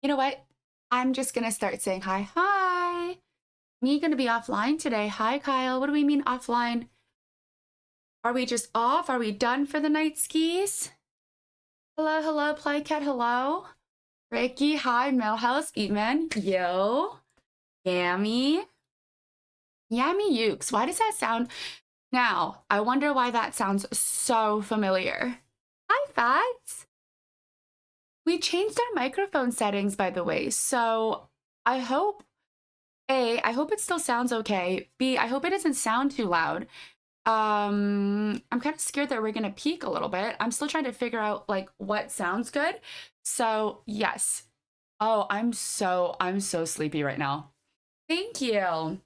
You know what? I'm just gonna start saying hi. Hi. Me gonna be offline today. Hi, Kyle. What do we mean offline? Are we just off? Are we done for the night skis? Hello, hello, Playcat. Hello. Ricky. Hi, Millhouse. Eatman. Yo. Yammy. Yammy Ukes. Why does that sound? Now, I wonder why that sounds so familiar. Hi, Fats. We changed our microphone settings, by the way. So I hope A, I hope it still sounds okay. B, I hope it doesn't sound too loud. I'm kind of scared that we're gonna peak a little bit. I'm still trying to figure out like what sounds good. So yes. Oh, I'm so sleepy right now. Thank you.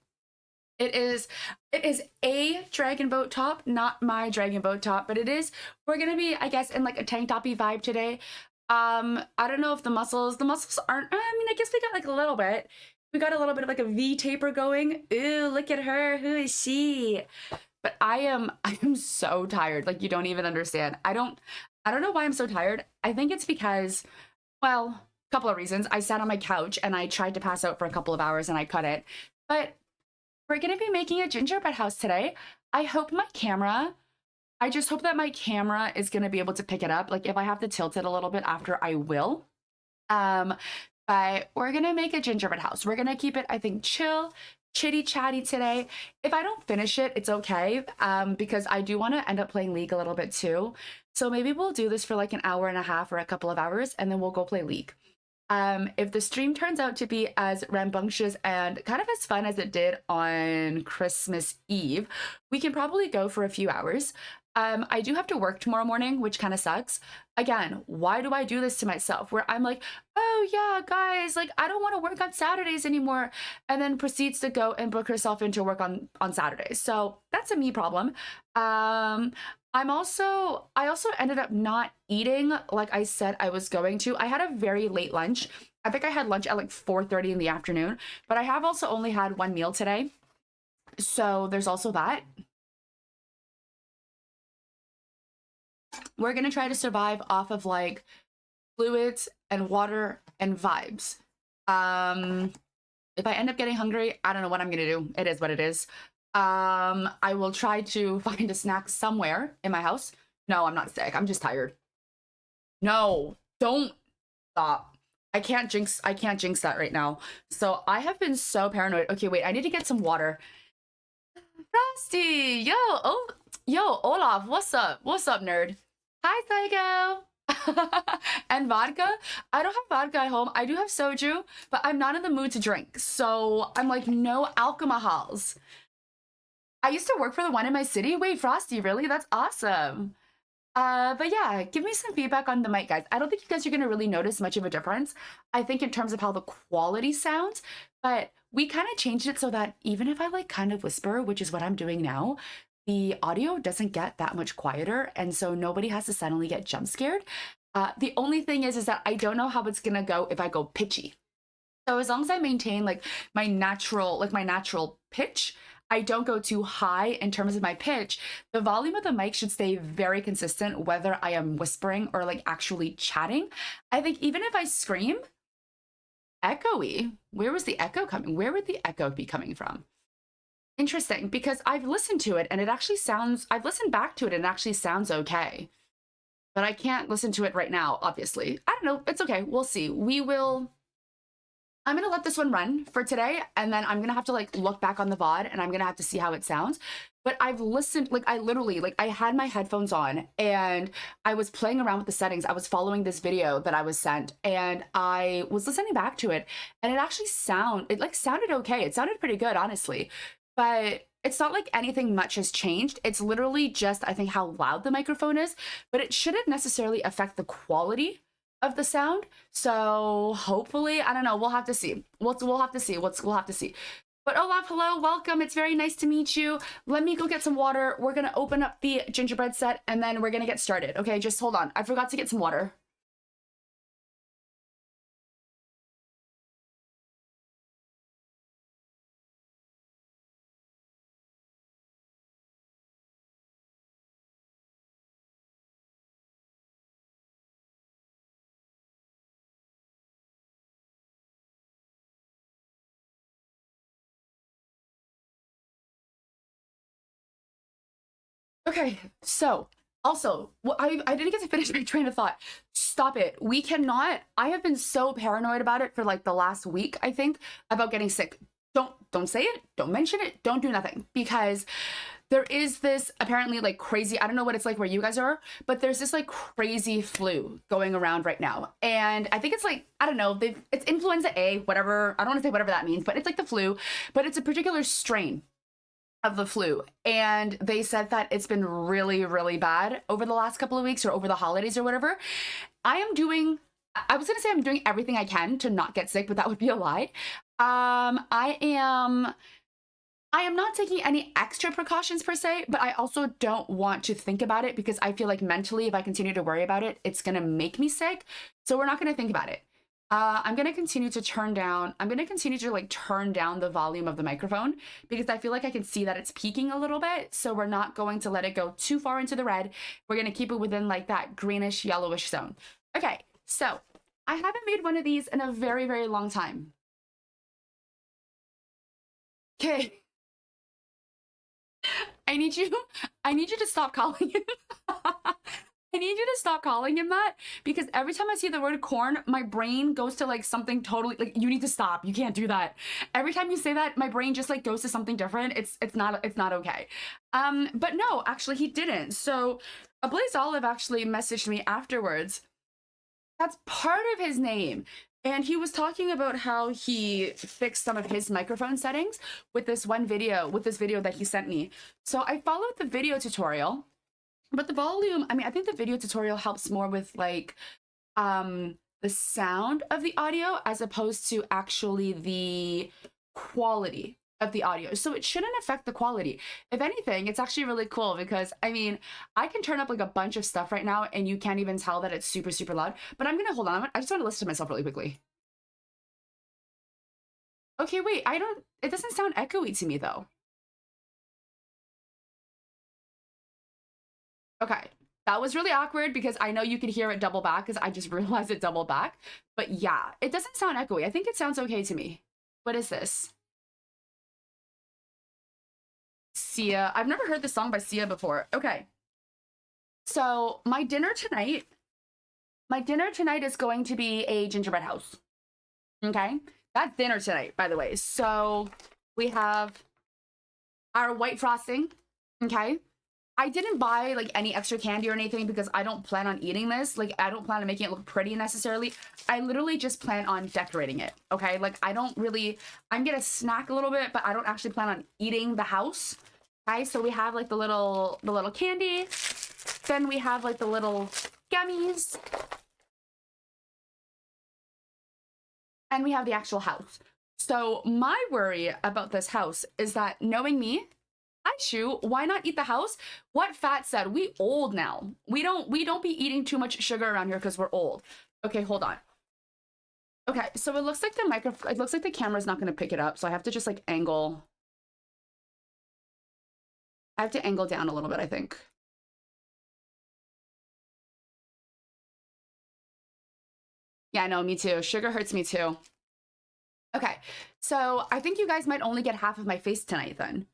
It is it is a dragon boat top, not my dragon boat top, but it is we're gonna be, I guess, in like a tank toppy vibe today. I don't know if the muscles aren't, I mean, I guess we got like a little bit. We got a little bit of like a V taper going. Ooh, look at her. Who is she? But I am so tired. Like you don't even understand. I don't know why I'm so tired. I think it's because, well, a couple of reasons. I sat on my couch and I tried to pass out for a couple of hours and I couldn't. But we're gonna be making a gingerbread house today. I hope my camera, I just hope that my camera is gonna be able to pick it up. Like if I have to tilt it a little bit after, I will. Um, but we're gonna make a gingerbread house. We're gonna keep it, I think, chill, chitty chatty today. If I don't finish it, it's okay. Because I do want to end up playing League a little bit too. So maybe we'll do this for like an hour and a half or a couple of hours, and then we'll go play League. If the stream turns out to be as rambunctious and kind of as fun as it did on Christmas Eve, we can probably go for a few hours. I do have to work tomorrow morning, which kind of sucks. Again, why do I do this to myself? Where I'm like, oh yeah, guys, like I don't want to work on Saturdays anymore, and then proceeds to go and book herself into work on Saturdays. So that's a me problem. I also ended up not eating like I said I was going to. I had a very late lunch. I think I had lunch at like 4:30 in the afternoon, but I have also only had one meal today. So there's also that. We're gonna try to survive off of like fluids and water and vibes. Um, if I end up getting hungry, I don't know what I'm gonna do. It is what it is. I will try to find a snack somewhere in my house. No, I'm not sick. I'm just tired. No, don't stop. I can't jinx that right now. So I have been so paranoid. Okay, wait, I need to get some water. Frosty, yo, Olaf, what's up? What's up, nerd? Hi, Psycho. And vodka? I don't have vodka at home. I do have soju, but I'm not in the mood to drink. So I'm like, no alcohols. I used to work for the one in my city. Wait, Frosty, really? That's awesome. But yeah, give me some feedback on the mic, guys. I don't think you guys are gonna really notice much of a difference. I think in terms of how the quality sounds, but we kind of changed it so that even if I like kind of whisper, which is what I'm doing now, the audio doesn't get that much quieter, and so nobody has to suddenly get jump scared. The only thing is that I don't know how it's gonna go if I go pitchy. So as long as I maintain like my natural pitch, I don't go too high in terms of my pitch. The volume of the mic should stay very consistent whether I am whispering or like actually chatting. I think even if I scream, echoey. Where was the echo coming? Where would the echo be coming from? Interesting, because I've listened to it and it actually sounds, I've listened back to it and it actually sounds okay. But I can't listen to it right now, obviously. I don't know. It's okay. We'll see. I'm gonna let this one run for today, and then I'm gonna have to like look back on the VOD and I'm gonna have to see how it sounds. But I've listened, like I literally, like I had my headphones on and I was playing around with the settings. I was following this video that I was sent and I was listening back to it and it like sounded okay. It sounded pretty good, honestly. But it's not like anything much has changed. It's literally just, I think, how loud the microphone is, but it shouldn't necessarily affect the quality of the sound. So hopefully, I don't know. We'll have to see. We'll have to see. We'll have to see. But Olaf, hello, welcome. It's very nice to meet you. Let me go get some water. We're gonna open up the gingerbread set and then we're gonna get started. Okay, just hold on. I forgot to get some water. Okay, so also, I didn't get to finish my train of thought. Stop it. We cannot. I have been so paranoid about it for like the last week, I think, about getting sick. Don't say it. Don't mention it. Don't do nothing, because there is this apparently like crazy, I don't know what it's like where you guys are, but there's this like crazy flu going around right now. And I think it's like, I don't know, it's influenza A, whatever. I don't want to say whatever that means, but it's like the flu, but it's a particular strain of the flu. And they said that it's been really, really bad over the last couple of weeks or over the holidays or whatever. I was going to say I'm doing everything I can to not get sick, but that would be a lie. I am not taking any extra precautions per se, but I also don't want to think about it, because I feel like mentally, if I continue to worry about it, it's going to make me sick. So we're not going to think about it. I'm going to continue to turn down the volume of the microphone, because I feel like I can see that it's peaking a little bit. So we're not going to let it go too far into the red. We're going to keep it within like that greenish yellowish zone. Okay. So I haven't made one of these in a very, very long time. Okay. I need you to stop calling him. I need you to stop calling him that, because every time I see the word corn, my brain goes to like something totally like, you need to stop. You can't do that. Every time you say that, my brain just like goes to something different. It's not okay. But no, actually he didn't. So Ablaze Olive actually messaged me afterwards. That's part of his name. And he was talking about how he fixed some of his microphone settings with this video that he sent me. So I followed the video tutorial, but the volume, I mean, I think the video tutorial helps more with like the sound of the audio as opposed to actually the quality of the audio. So it shouldn't affect the quality. If anything, it's actually really cool, because I mean, I can turn up like a bunch of stuff right now and you can't even tell that it's super, super loud. But I'm gonna hold on. I just want to listen to myself really quickly. Okay, wait, it doesn't sound echoey to me though. Okay, that was really awkward, because I know you could hear it double back, because I just realized it doubled back. But yeah, it doesn't sound echoey. I think it sounds okay to me. What is this? Sia. I've never heard this song by Sia before. Okay. So my dinner tonight is going to be a gingerbread house. Okay. That's dinner tonight, by the way. So we have our white frosting. Okay. I didn't buy like any extra candy or anything, because I don't plan on eating this. Like, I don't plan on making it look pretty necessarily. I literally just plan on decorating it. Okay. Like, I'm gonna snack a little bit, but I don't actually plan on eating the house. Okay, so we have like the little candy. Then we have like the little gummies. And we have the actual house. So my worry about this house is that, knowing me, hi Shu, why not eat the house? What Fat said, we old now. We don't be eating too much sugar around here because we're old. Okay, hold on. Okay, so it looks like the camera's not gonna pick it up, so I have to just like angle. I have to angle down a little bit, I think. Yeah, no, me too. Sugar hurts me too. Okay, so I think you guys might only get half of my face tonight then.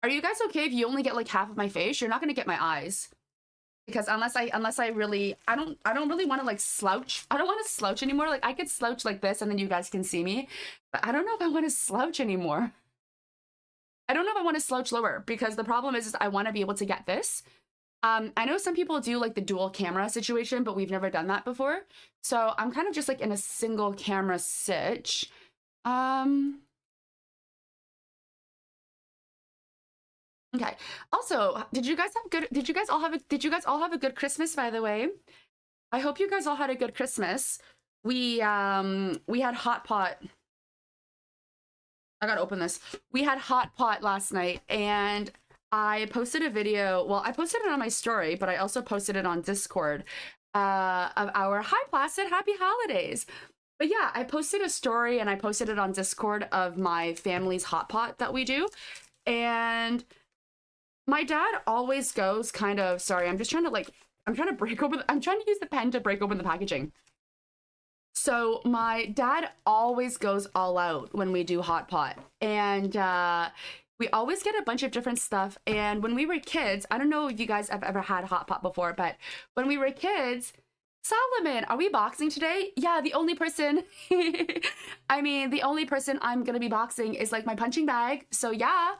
Are you guys okay if you only get like half of my face? You're not gonna get my eyes. Because unless I really, I don't really want to like slouch. I don't want to slouch anymore. Like, I could slouch like this and then you guys can see me, but I don't know if I want to slouch anymore. I don't know if I want to slouch lower, because the problem is I want to be able to get this. I know some people do like the dual camera situation, but we've never done that before. So I'm kind of just like in a single camera sitch. Okay. Also, did you guys all have a good Christmas, by the way? I hope you guys all had a good Christmas. We had hot pot. I gotta open this. We had hot pot last night, and I posted a video. Well, I posted it on my story, but I also posted it on Discord of our Hi Placid Happy Holidays. But yeah, I posted a story and I posted it on Discord of my family's hot pot that we do. And my dad always goes kind of, sorry, I'm trying to use the pen to break open the packaging. So my dad always goes all out when we do hot pot. And We always get a bunch of different stuff. And when we were kids, I don't know if you guys have ever had hot pot before, but when we were kids, Solomon, are we boxing today? Yeah, the only person, I mean, the only person I'm gonna be boxing is like my punching bag. So yeah,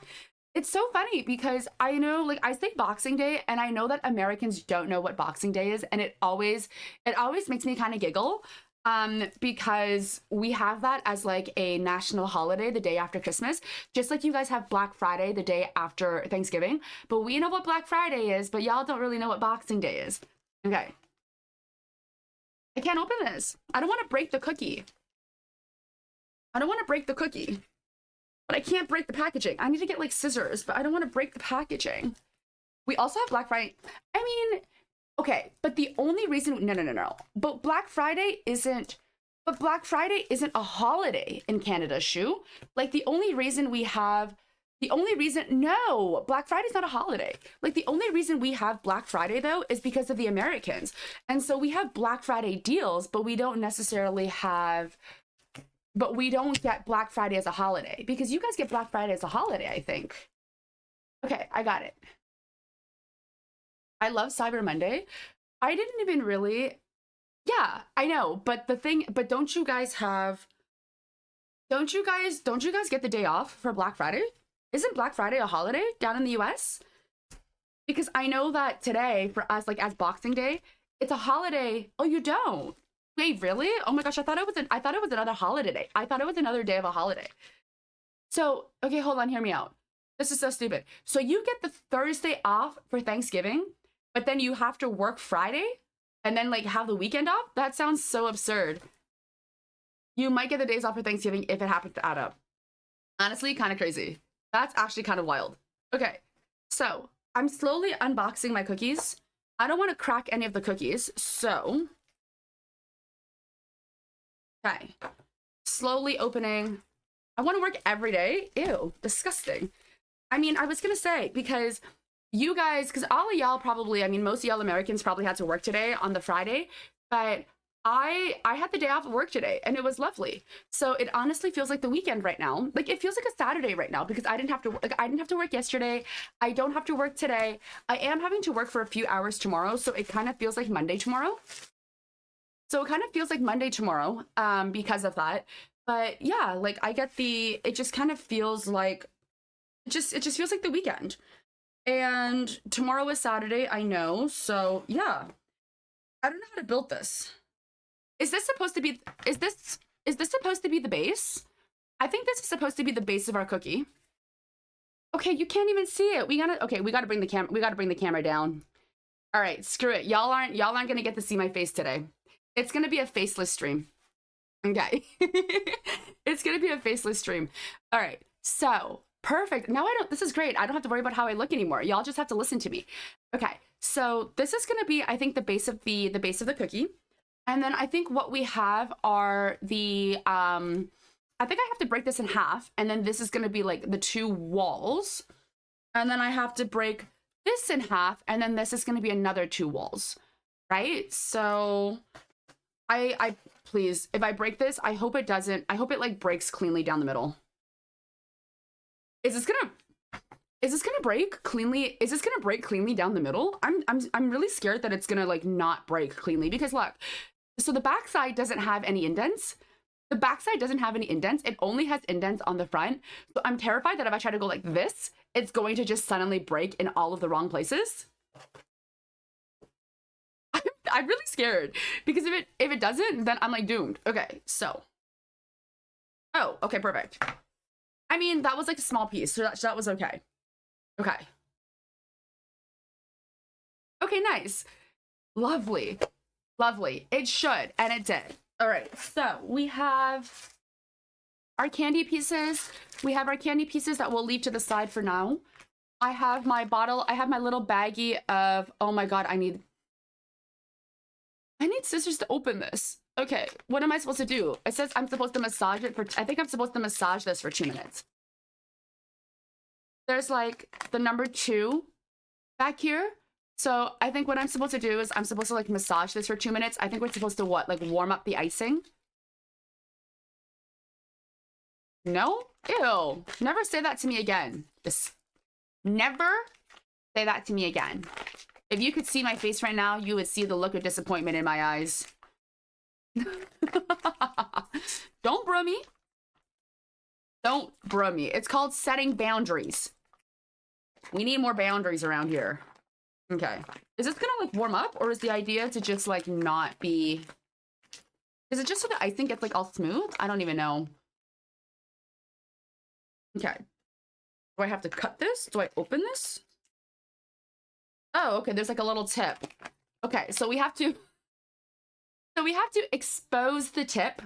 it's so funny because I know, like, I say Boxing Day, and I know that Americans don't know what Boxing Day is, and it always makes me kind of giggle, because we have that as like a national holiday the day after Christmas, just like you guys have Black Friday the day after Thanksgiving. But we know what Black Friday is, but y'all don't really know what Boxing Day is. Okay, I can't open this. I don't want to break the cookie. I don't want to break the cookie. But I can't break the packaging. I need to get like scissors, but I don't want to break the packaging. We also have Black Friday. I mean, okay, but the only reason, no. But Black Friday isn't a holiday in Canada, Shu. Like no, Black Friday's not a holiday. Like the only reason we have Black Friday though is because of the Americans. And so we have Black Friday deals, but we don't get Black Friday as a holiday, because you guys get Black Friday as a holiday, I think. Okay, I got it. I love Cyber Monday. I didn't even really, yeah, I know, but don't you guys get the day off for Black Friday? Isn't Black Friday a holiday down in the US? Because I know that today for us, like as Boxing Day, it's a holiday. Oh, you don't? Wait, really? Oh my gosh, I thought it was another holiday day. I thought it was another day of a holiday. So, okay, hold on, hear me out. This is so stupid. So you get the Thursday off for Thanksgiving, but then you have to work Friday and then like have the weekend off? That sounds so absurd. You might get the days off for Thanksgiving if it happens to add up. Honestly, kind of crazy. That's actually kind of wild. Okay, so I'm slowly unboxing my cookies. I don't want to crack any of the cookies, so... Okay, slowly opening. I want to work every day. Ew, disgusting. I mean, I was gonna say, because you guys, because all of y'all probably, I mean, most of y'all Americans probably had to work today on the Friday, but I had the day off of work today and it was lovely. So it honestly feels like the weekend right now. Like it feels like a Saturday right now because I didn't have to work yesterday. I don't have to work today. I am having to work for a few hours tomorrow, so it kind of feels like Monday tomorrow. Because of that. But yeah, like I get it just kind of feels like, it just feels like the weekend. And tomorrow is Saturday, I know. So yeah, I don't know how to build this. Is this supposed to be the base? I think this is supposed to be the base of our cookie. Okay, you can't even see it. We gotta bring the camera down. All right, screw it. Y'all aren't gonna get to see my face today. It's gonna be a faceless stream. Okay. It's gonna be a faceless stream. All right, so perfect. Now this is great. I don't have to worry about how I look anymore. Y'all just have to listen to me. Okay, so this is gonna be, I think, the base of the cookie. And then I think what we have are the, I think I have to break this in half, and then this is gonna be like the two walls. And then I have to break this in half, and then this is gonna be another two walls, right? So I please, if I break this, I hope it like breaks cleanly down the middle. Is this gonna break cleanly? Is this gonna break cleanly down the middle? I'm really scared that it's gonna like not break cleanly, because look, so the backside doesn't have any indents. It only has indents on the front. So I'm terrified that if I try to go like this, it's going to just suddenly break in all of the wrong places. I'm really scared, because if it doesn't, then I'm like doomed. Okay, so. Oh, okay, perfect. I mean, that was like a small piece, so that was okay. Okay. Okay, nice. Lovely. Lovely. It should, and it did. All right, so we have our candy pieces. We have our candy pieces that we'll leave to the side for now. I have my bottle. I have my little baggie of, oh my God, I need scissors to open this. Okay, what am I supposed to do? It says I'm supposed to massage it I think I'm supposed to massage this for 2 minutes. There's like the number 2 back here. So I think what I'm supposed to do is I'm supposed to like massage this for 2 minutes. I think we're supposed to like warm up the icing. No? Ew. Never say that to me again. Never say that to me again. If you could see my face right now, you would see the look of disappointment in my eyes. Don't bro me. Don't bro me. It's called setting boundaries. We need more boundaries around here. Okay. Is this gonna like warm up, or is the idea to just like not be... Is it just so the icing gets like all smooth? I don't even know. Okay. Do I have to cut this? Do I open this? Oh, okay. There's like a little tip. Okay, so we have to expose the tip.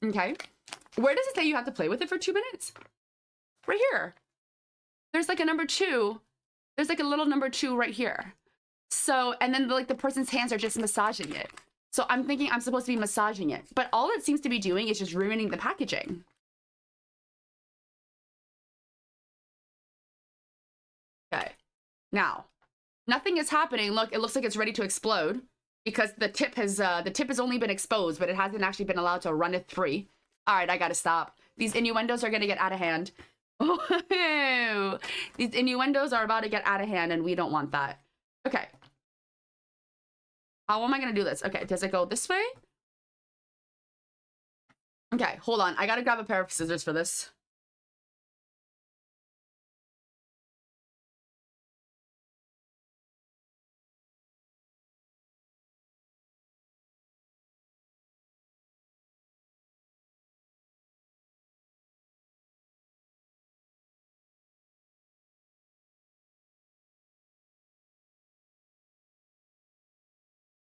Okay. Where does it say you have to play with it for 2 minutes? Right here. There's like a number 2. There's like a little number 2 right here. So, and then like the person's hands are just massaging it. So I'm thinking I'm supposed to be massaging it, but all it seems to be doing is just ruining the packaging. Okay. Now, nothing is happening. Look, it looks like it's ready to explode because the tip has only been exposed, but it hasn't actually been allowed to run it free. All right, I gotta stop. These innuendos are gonna get out of hand. These innuendos are about to get out of hand, and we don't want that. Okay. How am I gonna do this? Okay, does it go this way? Okay, hold on. I gotta grab a pair of scissors for this.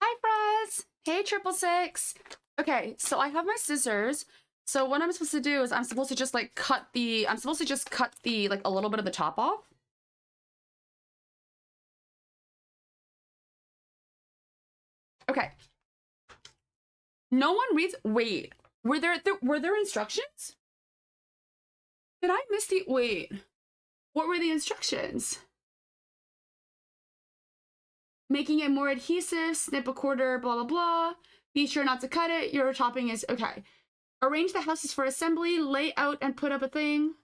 Hi, Fraz. Hey, 666. Okay, so I have my scissors. So what I'm supposed to do is I'm supposed to just like cut the like a little bit of the top off. Okay. No one reads. Wait, were there instructions? Did I miss the wait? What were the instructions? Making it more adhesive, snip a quarter, blah, blah, blah. Be sure not to cut it. Your topping is, okay. Arrange the houses for assembly, lay out and put up a thing.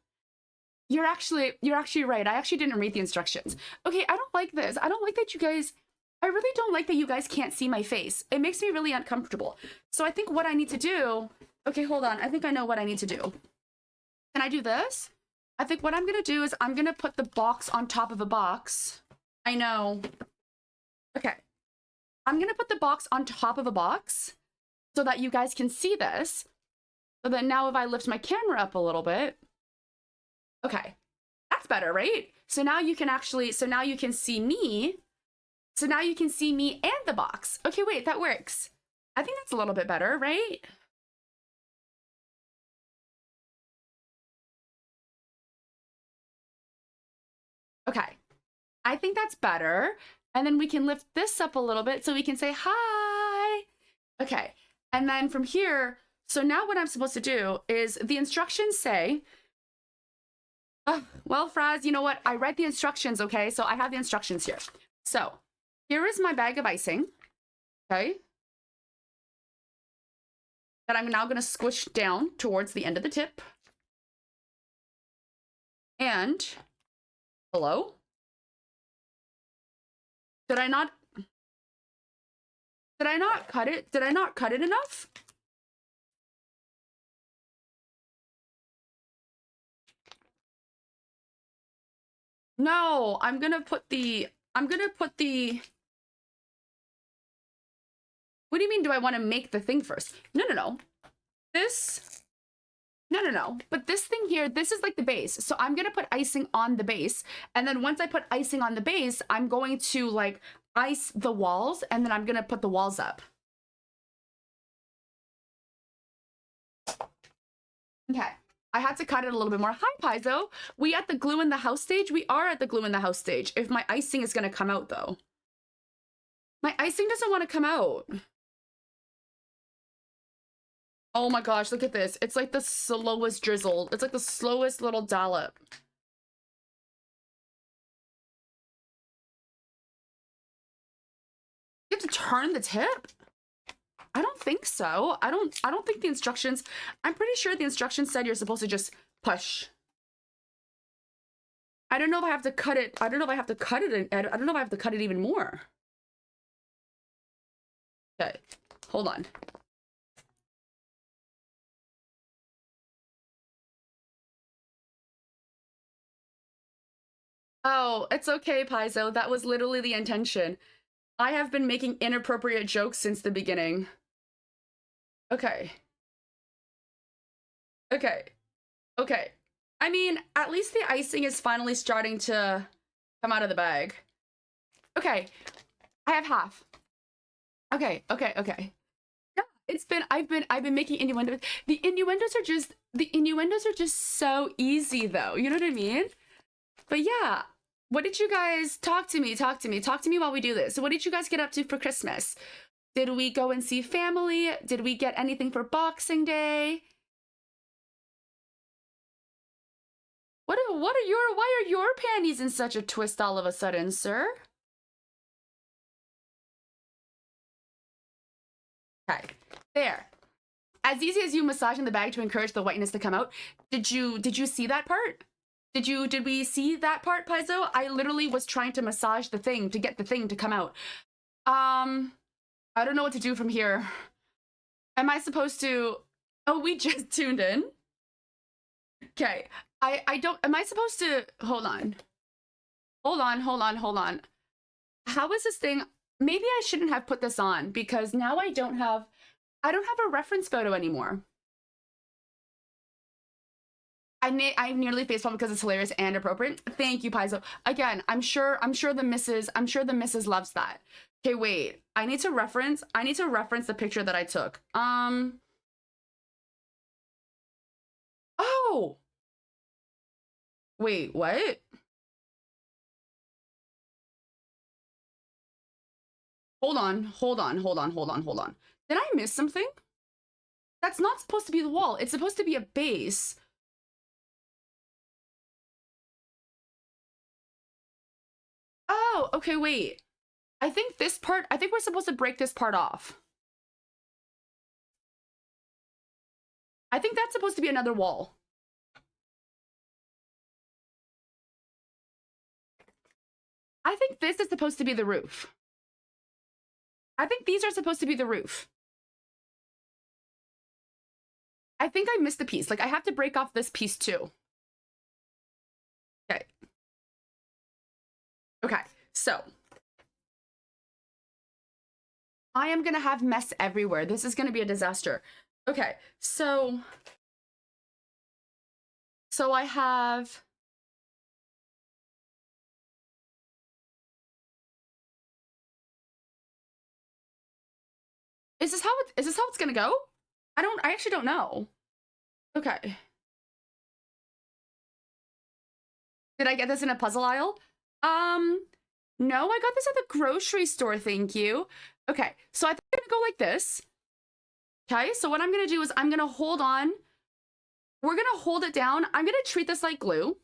You're actually right. I actually didn't read the instructions. Okay, I don't like this. I don't like that you guys, I really don't like that you guys can't see my face. It makes me really uncomfortable. So I think what I need to do, okay, hold on. I think I know what I need to do. Can I do this? I think what I'm gonna do is I'm gonna put the box on top of a box. I know. Okay, I'm gonna put the box on top of a box so that you guys can see this. So that now if I lift my camera up a little bit, okay, that's better, right? So now you can actually, so now you can see me. So now you can see me and the box. Okay, wait, that works. I think that's a little bit better, right? Okay, I think that's better. And then we can lift this up a little bit so we can say hi. Okay, and then from here, so now what I'm supposed to do is the instructions say, well, Fraz, you know what? I read the instructions, okay? So I have the instructions here. So here is my bag of icing, okay? That I'm now gonna squish down towards the end of the tip. And, hello? Did I not cut it? Did I not cut it enough? No, I'm gonna put the, what do you mean, do I want to make the thing first? No. No. But this thing here, this is like the base. So I'm gonna put icing on the base. And then once I put icing on the base, I'm going to like ice the walls and then I'm gonna put the walls up. Okay. I had to cut it a little bit more. Hi, Paizo. We at the glue in the house stage? We are at the glue in the house stage. If my icing is gonna come out though. My icing doesn't want to come out. Oh my gosh, look at this. It's like the slowest drizzle. It's like the slowest little dollop. You have to turn the tip? I don't think so. I don't think the instructions, I'm pretty sure the instructions said you're supposed to just Hush. I don't know if I have to cut it. I don't know if I have to cut it. I don't know if I have to cut it even more. Okay, hold on. Oh, it's okay, Paizo. That was literally the intention. I have been making inappropriate jokes since the beginning. Okay. Okay. Okay. I mean, at least the icing is finally starting to come out of the bag. Okay. I have half. Okay. Okay. Okay. Yeah, I've been making innuendos. The innuendos are just so easy though. You know what I mean? But yeah, what did you guys talk to me while we do this? So what did you guys get up to for Christmas? Did we go and see family? Did we get anything for Boxing Day? Why are your panties in such a twist all of a sudden, sir? Okay, there. As easy as you massaging the bag to encourage the whiteness to come out. Did you see that part? Did we see that part, Paizo? I literally was trying to massage the thing to get the thing to come out. I don't know what to do from here. Am I supposed to... Oh, we just tuned in. Okay. I don't... Am I supposed to... Hold on. How is this thing... Maybe I shouldn't have put this on because now I don't have a reference photo anymore. I nearly facepalm because it's hilarious and appropriate. Thank you, Paizo. Again, I'm sure the missus loves that. Okay, wait. I need to reference the picture that I took. Oh. Wait, what? Hold on. Did I miss something? That's not supposed to be the wall. It's supposed to be a base. Oh, okay, wait. I think we're supposed to break this part off. I think that's supposed to be another wall. I think this is supposed to be the roof. I think these are supposed to be the roof. I think I missed a piece. Like, I have to break off this piece too. Okay. Okay, so. I am gonna have mess everywhere. This is gonna be a disaster. Okay, so I have... Is this how it's gonna go? I actually don't know. Okay. Did I get this in a puzzle aisle? No, I got this at the grocery store, thank you. Okay, so I think I'm gonna go like this. Okay, so what I'm gonna do is I'm gonna hold on. We're gonna hold it down. I'm gonna treat this like glue.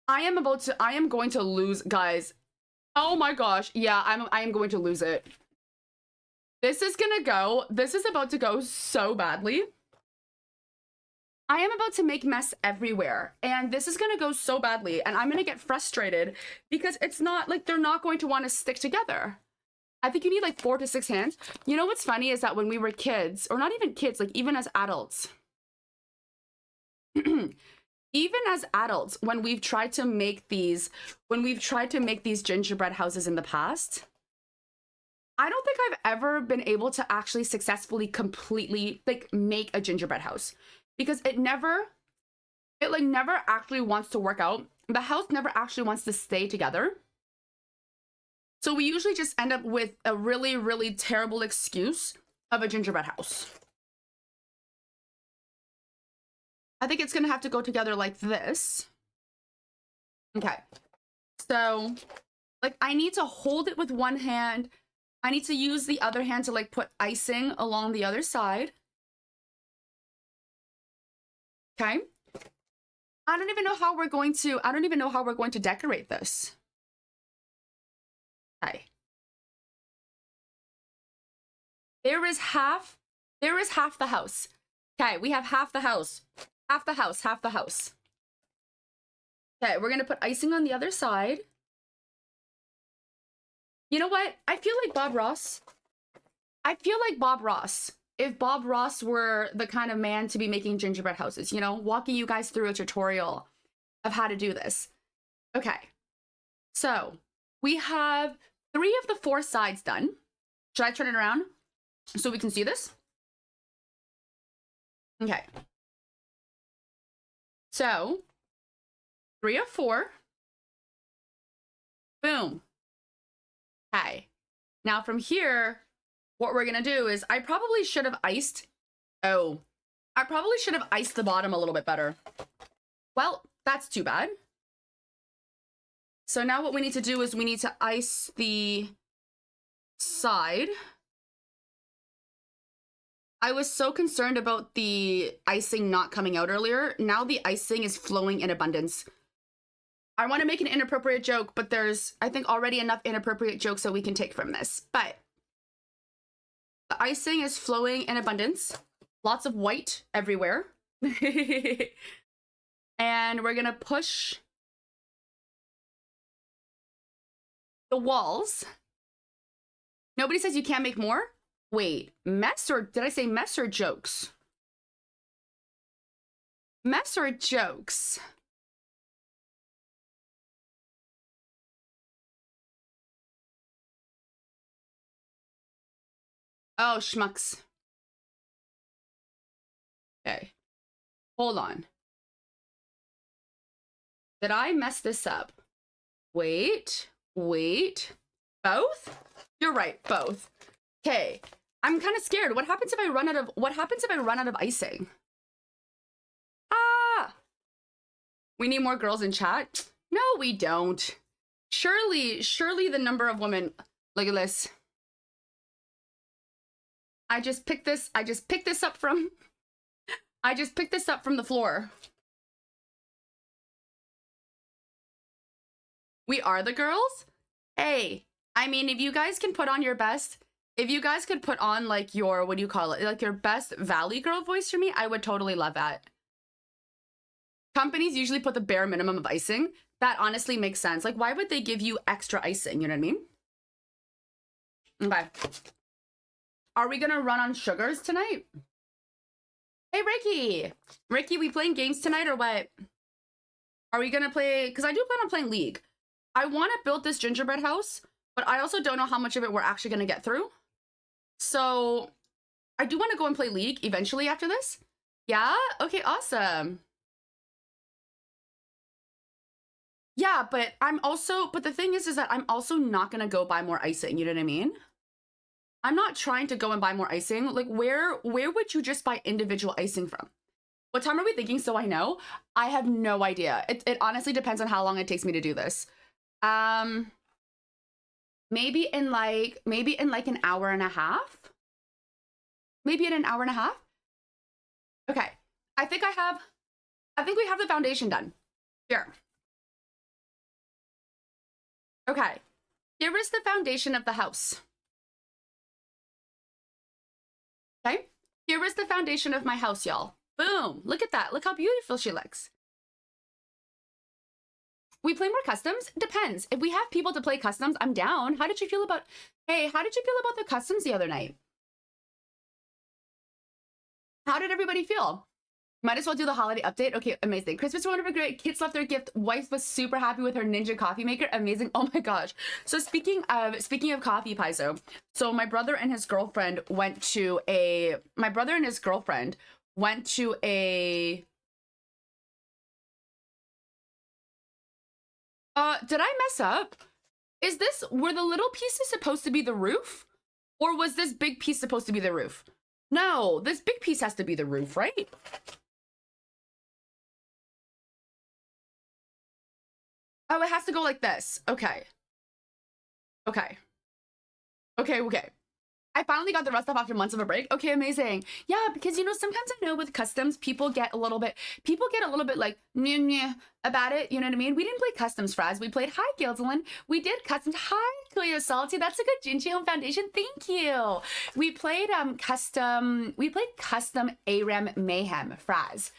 I am going to lose, guys. Oh my gosh. Yeah, I am going to lose it. This is about to go so badly. I am about to make mess everywhere, and this is gonna go so badly, and I'm gonna get frustrated because it's not like they're not going to want to stick together. I think you need like 4 to 6 hands. You know what's funny is that when we were kids, or not even kids, like even as adults, even as adults, when we've tried to make these gingerbread houses in the past, I don't think I've ever been able to actually successfully completely like make a gingerbread house because it never actually wants to work out. The house never actually wants to stay together. So we usually just end up with a really, really terrible excuse of a gingerbread house. I think it's gonna have to go together like this. Okay. So, like, I need to hold it with one hand. I need to use the other hand to, like, put icing along the other side. Okay. I don't even know how we're going to decorate this. Okay. There is half the house. Okay, we have half the house. Half the house, half the house. Okay, we're gonna put icing on the other side. You know what? I feel like Bob Ross. I feel like Bob Ross. If Bob Ross were the kind of man to be making gingerbread houses, you know, walking you guys through a tutorial of how to do this. Okay, so we have 3 of the 4 sides done. Should I turn it around so we can see this? Okay. So 3 of 4. Boom. Okay. Now from here, what we're gonna do is I probably should have iced. Oh, I probably should have iced the bottom a little bit better. Well, that's too bad. So now what we need to do is we need to ice the side. I was so concerned about the icing not coming out earlier. Now the icing is flowing in abundance. I want to make an inappropriate joke, but there's, I think, already enough inappropriate jokes that we can take from this. But the icing is flowing in abundance. Lots of white everywhere. And we're going to push the walls. Nobody says you can't make more? Wait, mess or did I say mess or jokes? Mess or jokes? Oh, schmucks. Okay. Hold on. Did I mess this up? Wait. Both? You're right, both. Okay. I'm kind of scared. What happens if I run out of icing? Ah! We need more girls in chat? No, we don't. Surely the number of women. Look at this. I just picked this up from the floor. We are the girls? Hey, I mean, if you guys can put on your best, if you guys could put on like your, what do you call it? Like your best Valley girl voice for me, I would totally love that. Companies usually put the bare minimum of icing. That honestly makes sense. Like, why would they give you extra icing? You know what I mean? Okay. Are we gonna run on sugars tonight? Hey, Ricky! Ricky, we playing games tonight or what? Are we gonna play? Because I do plan on playing League. I want to build this gingerbread house, but I also don't know how much of it we're actually gonna get through. So I do want to go and play League eventually after this. Yeah? Okay, awesome. Yeah, but the thing is that I'm also not gonna go buy more icing, you know what I mean? I'm not trying to go and buy more icing. Like, where would you just buy individual icing from? What time are we thinking so I know? I have no idea. It honestly depends on how long it takes me to do this. Maybe in like an hour and a half? Maybe in an hour and a half? Okay. I think we have the foundation done. Here. Okay. Here is the foundation of the house. Okay. Here is the foundation of my house, y'all. Boom. Look at that. Look how beautiful she looks. We play more customs? Depends. If we have people to play customs, I'm down. How did you feel about the customs the other night? How did everybody feel? Might as well do the holiday update. Okay, amazing. Christmas was wonderful, great. Kids left their gift. Wife was super happy with her Ninja coffee maker. Amazing. Oh my gosh. So speaking of coffee, Paizo. So my brother and his girlfriend went to a did I mess up? Were the little pieces supposed to be the roof? Or was this big piece supposed to be the roof? No, this big piece has to be the roof, right? Oh, it has to go like this. Okay. Okay. Okay, okay. I finally got the rest off after months of a break. Okay, amazing. Yeah, because you know, sometimes I know with customs, people get a little bit like meh, meh about it. You know what I mean? We didn't play customs, Fraz. We played hi, Gildelin. We did customs. Hi, Kuya Salty. That's a good Ginchi Home Foundation. Thank you. We played custom ARAM Mayhem, Fraz.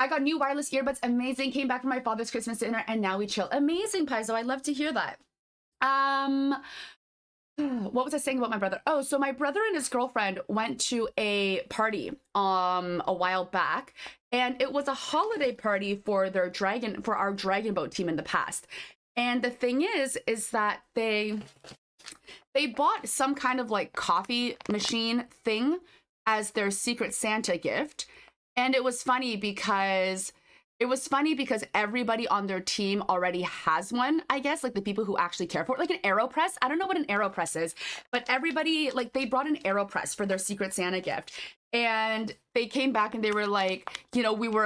I got new wireless earbuds. Amazing. Came back from my father's Christmas dinner and now we chill. Amazing, Paizo. I love to hear that. What was I saying about my brother? Oh, so my brother and his girlfriend went to a party a while back, and it was a holiday party for our dragon boat team in the past. And the thing is that they bought some kind of like coffee machine thing as their secret Santa gift. And it was funny because everybody on their team already has one, I guess, like the people who actually care for it, like an AeroPress. I don't know what an AeroPress is, but everybody, like, they brought an AeroPress for their secret Santa gift. And they came back and they were like, you know, they were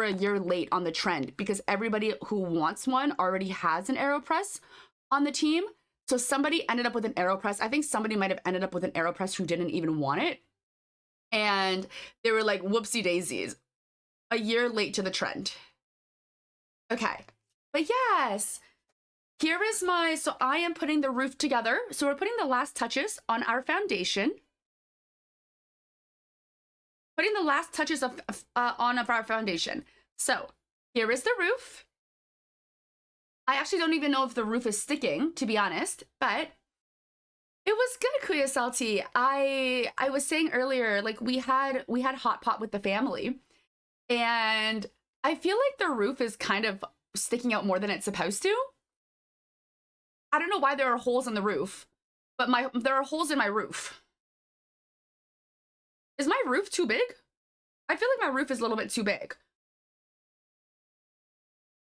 a year late on the trend because everybody who wants one already has an AeroPress on the team. So somebody ended up with an AeroPress. I think somebody might have ended up with an AeroPress who didn't even want it. And they were like, whoopsie daisies. A year late to the trend. Okay, but yes, here is so I am putting the roof together. So we're putting the last touches on our foundation. Putting the last touches of our foundation. So here is the roof. I actually don't even know if the roof is sticking, to be honest, but it was good, Kuya Salty. I was saying earlier, like we had hot pot with the family. And I feel like the roof is kind of sticking out more than it's supposed to. I don't know why there are holes in the roof, but there are holes in my roof. Is my roof too big? I feel like my roof is a little bit too big.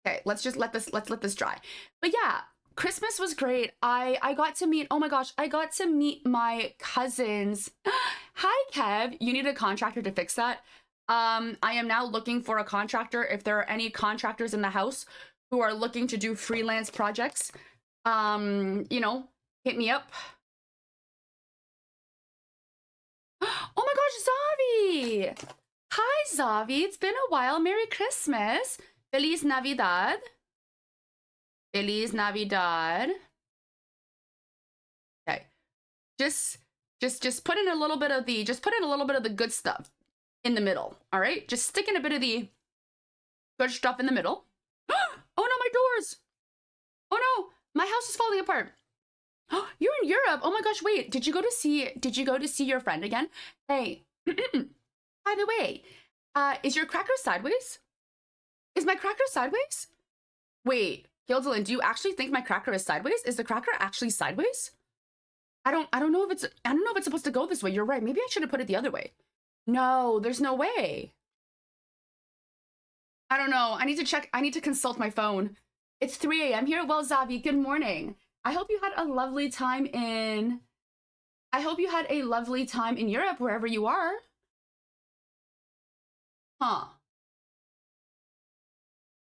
Okay, let's let this dry. But yeah, Christmas was great. I got to meet, oh my gosh, I got to meet my cousins. Hi, Kev. You need a contractor to fix that. I am now looking for a contractor. If there are any contractors in the house who are looking to do freelance projects, you know, hit me up. Oh my gosh, Zavi! Hi, Zavi. It's been a while. Merry Christmas. Feliz Navidad. Feliz Navidad. Okay. Just put in a little bit of the good stuff in the middle, all right? Just stick in a bit of the good stuff in the middle. Oh no, my doors! Oh no, my house is falling apart. Oh, you're in Europe. Oh my gosh, wait. Did you go to see your friend again? Hey, by the way, is your cracker sideways? Is my cracker sideways? Wait, Gildelin, do you actually think my cracker is sideways? Is the cracker actually sideways? I don't know if it's supposed to go this way. You're right. Maybe I should have put it the other way. No, there's no way. I don't know. I need to check. I need to consult my phone. It's 3 a.m. here. Well, Zavi, good morning. I hope you had a lovely time in Europe, wherever you are. Huh.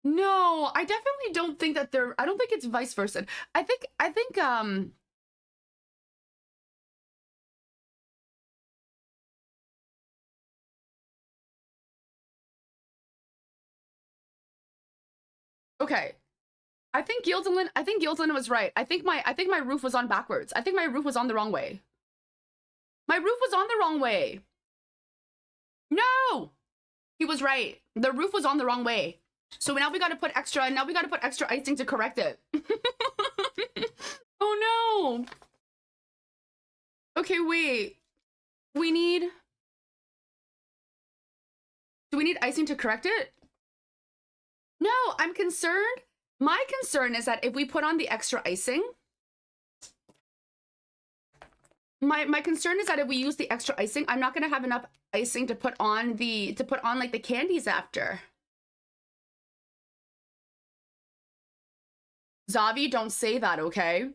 No, I definitely don't think that I don't think it's vice versa. I think okay. I think Gildelin was right. I think my roof was on backwards. I think my roof was on the wrong way. My roof was on the wrong way. No! He was right. The roof was on the wrong way. So now we got to put extra icing to correct it. Oh no. Okay, wait. Do we need icing to correct it? No, I'm concerned. My concern is that if we put on the extra icing, my concern is that if we use the extra icing, I'm not going to have enough icing to put on like the candies after. Zavi, don't say that, okay?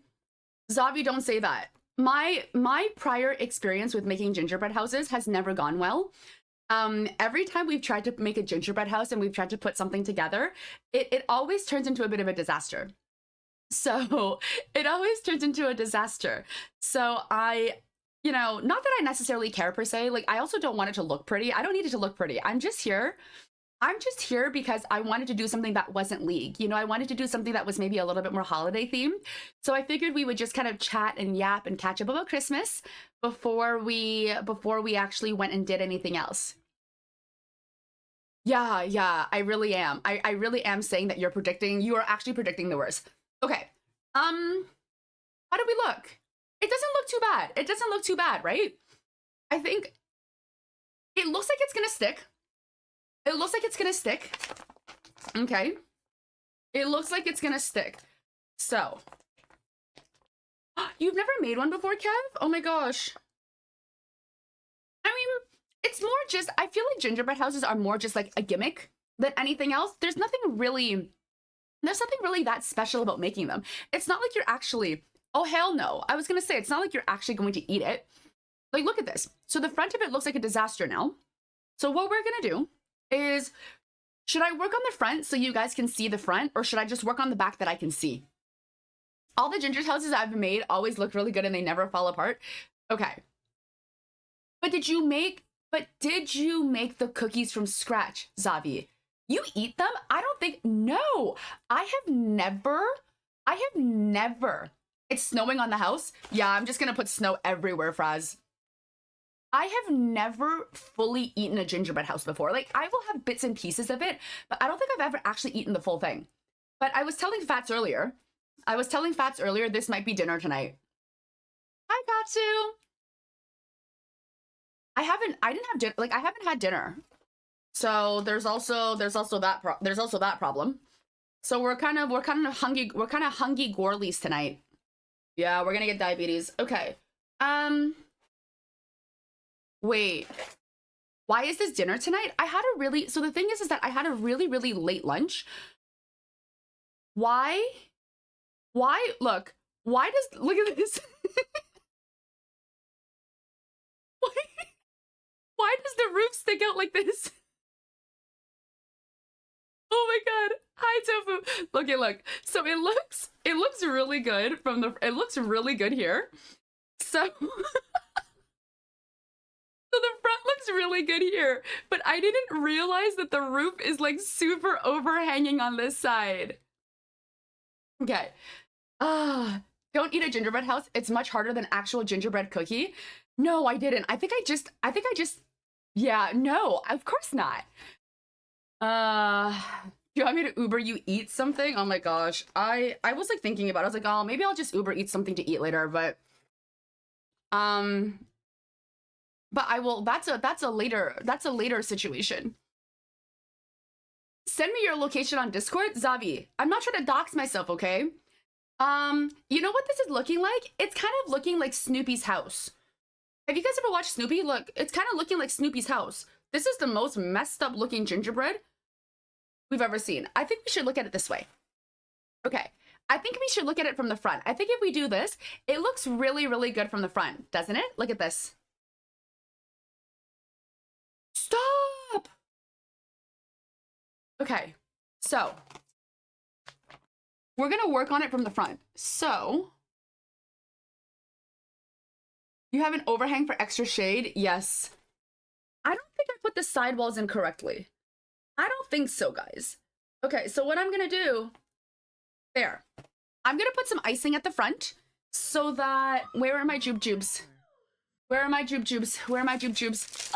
Zavi, don't say that. My prior experience with making gingerbread houses has never gone well. Every time we've tried to make a gingerbread house and we've tried to put something together, it always turns into a bit of a disaster. So it always turns into a disaster. So I you know, not that I necessarily care per se. Like, I also don't want it to look pretty. I don't need it to look pretty. I'm just here because I wanted to do something that wasn't League. You know, I wanted to do something that was maybe a little bit more holiday themed. So I figured we would just kind of chat and yap and catch up about Christmas before we actually went and did anything else. Yeah, I really am. I really am saying that you are actually predicting the worst. Okay. How do we look? It doesn't look too bad. It doesn't look too bad, right? I think it looks like it's gonna stick. It looks like it's gonna stick. Okay. It looks like it's gonna stick. So. You've never made one before, Kev? Oh my gosh. I mean, it's more just, I feel like gingerbread houses are more just like a gimmick than anything else. There's nothing really that special about making them. It's not like you're actually, oh hell no. I was gonna say, it's not like you're actually going to eat it. Like, look at this. So the front of it looks like a disaster now. So what we're gonna do is, should I work on the front so you guys can see the front, or should I just work on the back that I can see? All the ginger houses I've made always look really good and they never fall apart. Okay. But did you make the cookies from scratch, Zavi? You eat them? I don't think, no. I have never. It's snowing on the house? Yeah, I'm just gonna put snow everywhere, Fraz. I have never fully eaten a gingerbread house before. Like, I will have bits and pieces of it, but I don't think I've ever actually eaten the full thing. But I was telling Fats earlier, this might be dinner tonight. Hi, Katsu. I haven't had dinner. So there's also that problem. So we're kind of hungry gorlies tonight. Yeah, we're gonna get diabetes. Okay. Wait, why is this dinner tonight? So the thing is that I had a really, really late lunch. Why, look at this. Why does the roof stick out like this? Oh my God. Hi, Tofu. Look. So it looks really good it looks really good here. So So the front looks really good here, but I didn't realize that the roof is like super overhanging on this side. Okay. Don't eat a gingerbread house. It's much harder than actual gingerbread cookie. No, I didn't. I think I just, yeah, no, of course not. Do you want me to Uber you eat something? Oh my gosh. I was like thinking about it. I was like, oh, maybe I'll just Uber eat something to eat later, but I will, that's a later situation. Send me your location on Discord, Zavi. I'm not trying to dox myself, okay? You know what this is looking like? It's kind of looking like Snoopy's house. Have you guys ever watched Snoopy? Look, it's kind of looking like Snoopy's house. This is the most messed up looking gingerbread we've ever seen. I think we should look at it this way. Okay, I think we should look at it from the front. I think if we do this, it looks really, really good from the front, doesn't it? Look at this. Stop! Okay, so we're gonna work on it from the front. So, you have an overhang for extra shade? Yes. I don't think I put the sidewalls in correctly. I don't think so, guys. Okay, so what I'm gonna do, there. I'm gonna put some icing at the front so that, where are my jubes? Where are my jubes? Where are my jubes?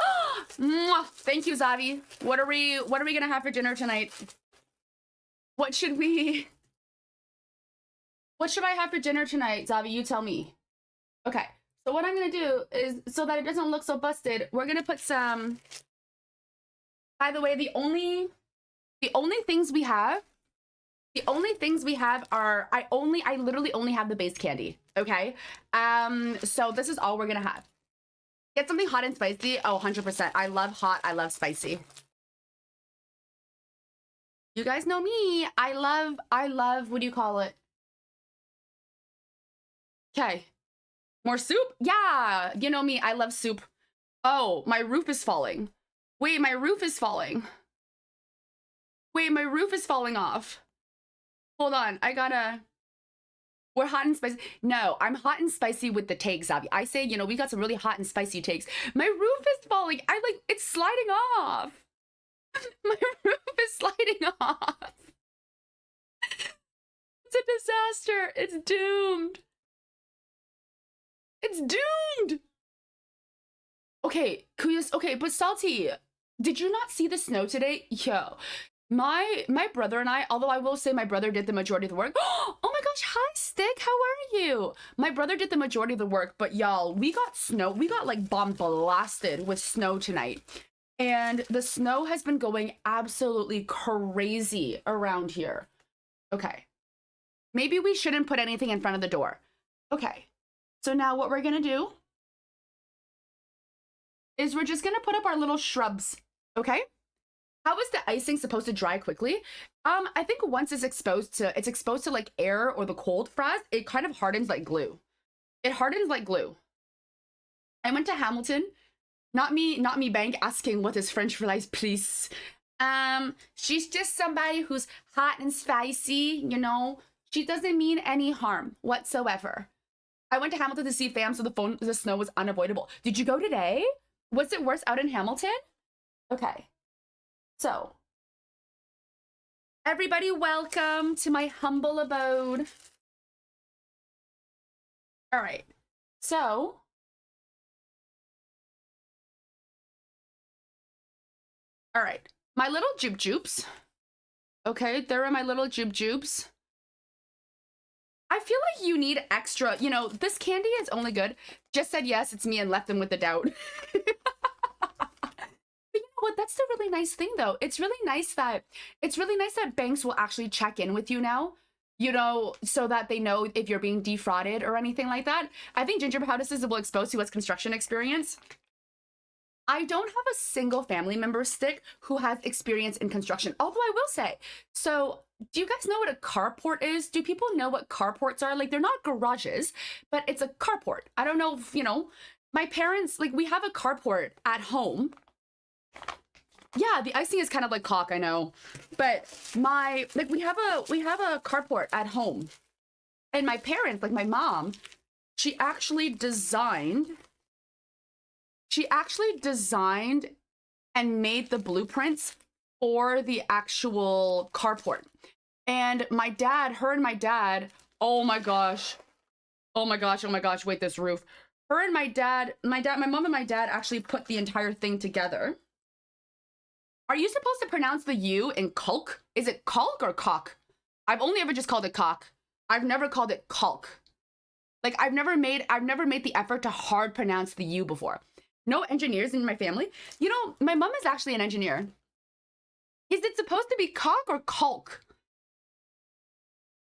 Oh, thank you, Zavi. What are we gonna have for dinner tonight? What should I have for dinner tonight, Zavi? You tell me. Okay, so what I'm gonna do is, so that it doesn't look so busted, we're gonna put some, by the way, the only things we have are, I literally only have the base candy, okay? So this is all we're gonna have. Get something hot and spicy. Oh, 100%. I love hot, I love spicy. You guys know me. I love, what do you call it? Okay. More soup? Yeah, you know me, I love soup. Oh, my roof is falling. Wait, my roof is falling. Wait, my roof is falling off. Hold on, I gotta... We're hot and spicy. No, I'm hot and spicy with the takes, Abby. I say, we got some really hot and spicy takes. My roof is falling. It's sliding off. My roof is sliding off. It's a disaster. It's doomed. It's doomed. Okay, Kuyas. Okay, but Salty, did you not see the snow today? Yo, my brother and I, although I will say my brother did the majority of the work. Oh my gosh, hi Stick, how are you? My brother did the majority of the work, but y'all, we got snow. We got like bomb blasted with snow tonight. And the snow has been going absolutely crazy around here. Okay. Maybe we shouldn't put anything in front of the door. Okay. So now what we're gonna do is we're just gonna put up our little shrubs, okay? How is the icing supposed to dry quickly? I think once it's exposed to like air or the cold frost, it kind of hardens like glue. It hardens like glue. I went to Hamilton. Not me Bank asking what is French fries, please. She's just somebody who's hot and spicy, She doesn't mean any harm whatsoever. I went to Hamilton to see fam, so the snow was unavoidable. Did you go today? Was it worse out in Hamilton? Okay. So, everybody welcome to my humble abode. All right. So, all right, my little joops. Okay, there are my little joops. I feel like you need extra, this candy is only good. Just said yes, it's me and left them with the doubt. But you know what, that's the really nice thing though. It's really nice that banks will actually check in with you now, so that they know if you're being defrauded or anything like that. I think Gingerbread, how this will expose you as construction experience. I don't have a single family member Stick who has experience in construction, although I will say, so do you guys know what a carport is? Do people know what carports are? Like, they're not garages, but it's a carport. I don't know if, my parents, like, we have a carport at home. Yeah, the icing is kind of like cock, I know. But we have a carport at home. And my parents, like my mom, she actually designed and made the blueprints for the actual carport. And my dad, oh my gosh, wait, this roof. My mom and my dad actually put the entire thing together. Are you supposed to pronounce the U in caulk? Is it caulk or cock? I've only ever just called it cock. I've never called it caulk. Like, I've never made the effort to hard pronounce the U before. No engineers in my family. My mom is actually an engineer. Is it supposed to be cock or caulk?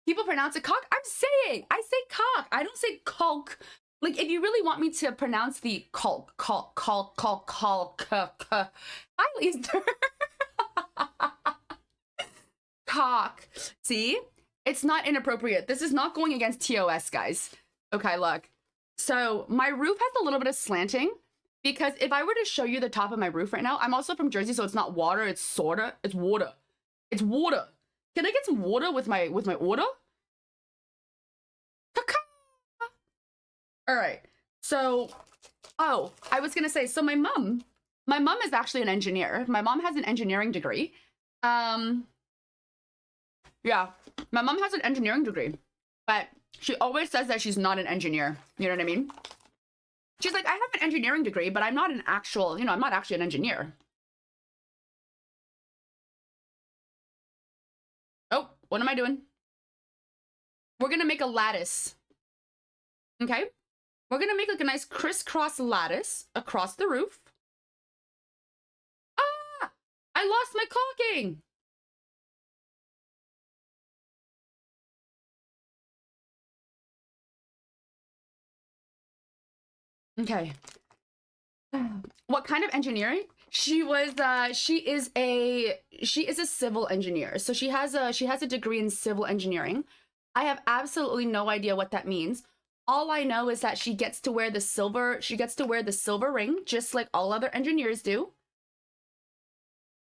People pronounce it cock. I say cock. I don't say caulk. Like, if you really want me to pronounce the caulk. Hi, Lisa. Cock. See? It's not inappropriate. This is not going against TOS, guys. Okay, look. So my roof has a little bit of slanting. Because if I were to show you the top of my roof right now, I'm also from Jersey, so it's not water, it's water. It's water. Can I get some water with my order? All right. So, I was gonna say, so my mom is actually an engineer. My mom has an engineering degree. Yeah, my mom has an engineering degree, but she always says that she's not an engineer. You know what I mean? She's like, I have an engineering degree, but I'm not an actual, I'm not actually an engineer. Oh, what am I doing? We're gonna make a lattice. Okay? We're gonna make like a nice crisscross lattice across the roof. Ah! I lost my caulking! Okay. What kind of engineering? She is a civil engineer. So she has a degree in civil engineering. I have absolutely no idea what that means. All I know is that she gets to wear the silver ring, just like all other engineers do.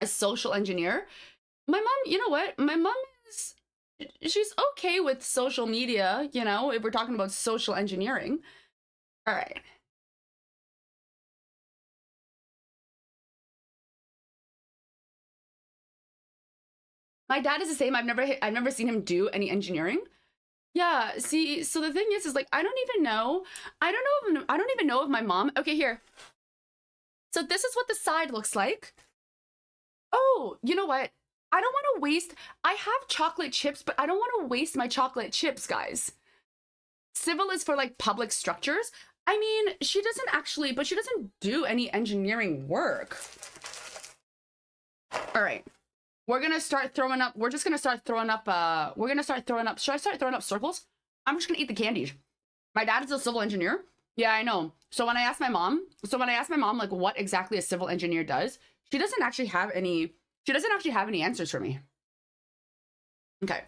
A social engineer. My mom, you know what? My mom she's okay with social media, you know, if we're talking about social engineering. All right. My dad is the same. I've never seen him do any engineering. Yeah, see, so the thing is like I don't even know. I don't even know if my mom. Okay, here. So this is what the side looks like. Oh, you know what? I don't want to waste. I have chocolate chips, but I don't want to waste my chocolate chips, guys. Civil is for like public structures. I mean, she doesn't actually, but she doesn't do any engineering work. All right. We're gonna start throwing up. We're just gonna start throwing up. We're gonna start throwing up. Should I start throwing up circles? I'm just gonna eat the candies. My dad is a civil engineer. Yeah, I know. So when I asked my mom like what exactly a civil engineer does, she doesn't actually have any. She doesn't actually have any answers for me. Okay.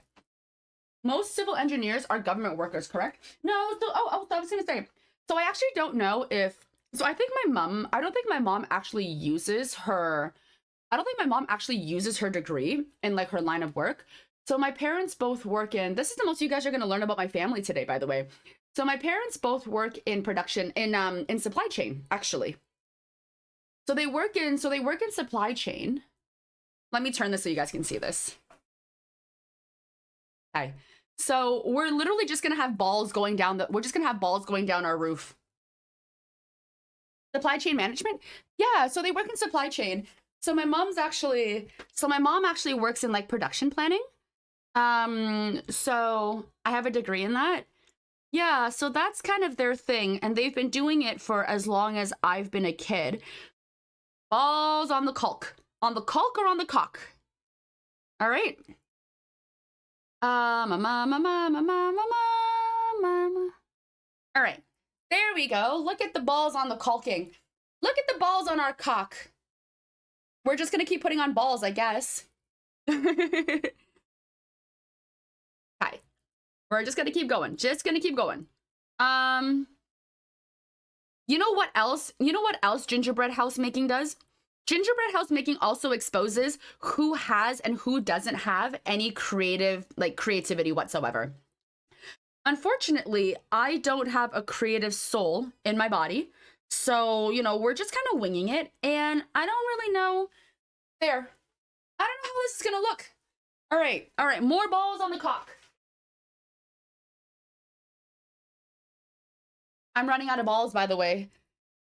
Most civil engineers are government workers, correct? No. So I was gonna say. So I actually don't know if. So I think my mom. I don't think my mom actually uses her. I don't think my mom actually uses her degree in like her line of work. So my parents both work in. This is the most you guys are going to learn about my family today, by the way. So my parents both work in production in supply chain, actually. So they work in supply chain. Let me turn this so you guys can see this. Okay. So we're literally just going to have balls going down we're just going to have balls going down our roof. Supply chain management? Yeah, so they work in supply chain. So my mom actually works in like production planning. So I have a degree in that. Yeah, so that's kind of their thing, and they've been doing it for as long as I've been a kid. Balls on the caulk. On the caulk or on the cock? All right. All right. There we go. Look at the balls on the caulking. Look at the balls on our cock. We're just gonna keep putting on balls, I guess. Hi. We're just gonna keep going. Just gonna keep going. You know what else? You know what else gingerbread house making does? Gingerbread house making also exposes who has and who doesn't have any creativity whatsoever. Unfortunately, I don't have a creative soul in my body. So, we're just kind of winging it. And I don't really know. There. I don't know how this is going to look. All right. All right. More balls on the cock. I'm running out of balls, by the way.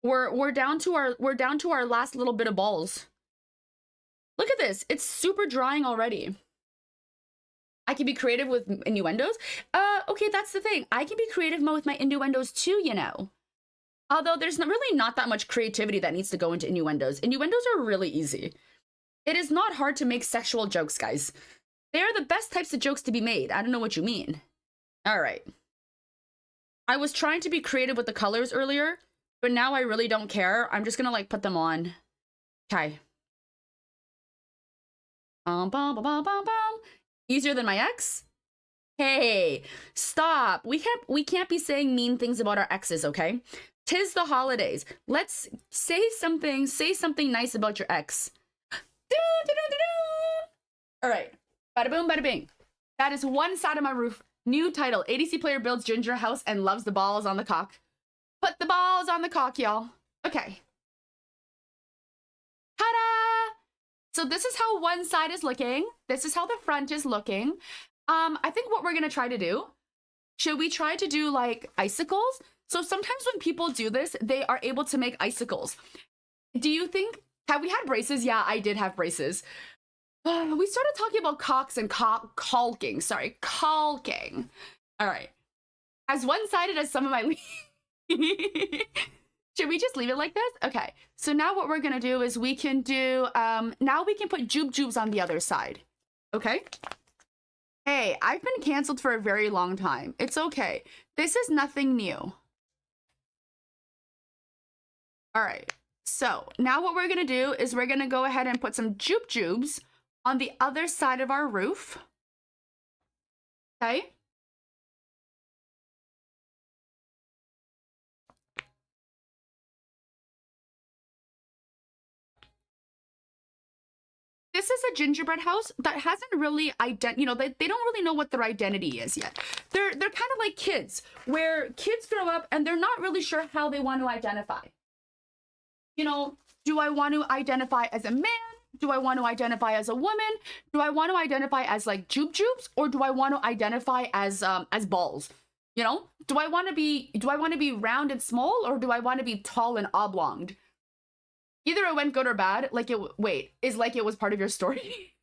We're down to our last little bit of balls. Look at this. It's super drying already. I can be creative with innuendos. Okay, that's the thing. I can be creative with my innuendos too, Although there's really not that much creativity that needs to go into innuendos. Innuendos are really easy. It is not hard to make sexual jokes, guys. They are the best types of jokes to be made. I don't know what you mean. All right. I was trying to be creative with the colors earlier, but now I really don't care. I'm just gonna put them on. Okay. Easier than my ex? Hey, stop. We can't be saying mean things about our exes, okay? 'Tis the holidays. Let's say something nice about your ex. All right. Bada boom, bada bing. That is one side of my roof. New title. ADC player builds ginger house and loves the balls on the cock. Put the balls on the cock, y'all. Okay. Ta-da! So this is how one side is looking. This is how the front is looking. I think what we're going to try to do, should we try to do icicles? So sometimes when people do this, they are able to make icicles. Do you think, have we had braces? Yeah, I did have braces. We started talking about cocks and caulking. Sorry, caulking. All right. As one-sided as some of my... Should we just leave it like this? Okay. So now what we're going to do is we can do... now we can put jubes on the other side. Okay? Hey, I've been canceled for a very long time. It's okay. This is nothing new. All right. So now what we're going to do is we're going to go ahead and put some jubes on the other side of our roof. Okay? this is a gingerbread house that hasn't really they don't really know what their identity is yet. They're kind of like kids, where kids grow up and they're not really sure how they want to identify. You know, do I want to identify as a man? Do I want to identify as a woman? Do I want to identify as like jubes, or do I want to identify as balls? You know, do I want to be round and small, or do I want to be tall and oblonged? Either it went good or bad. Like it was part of your story.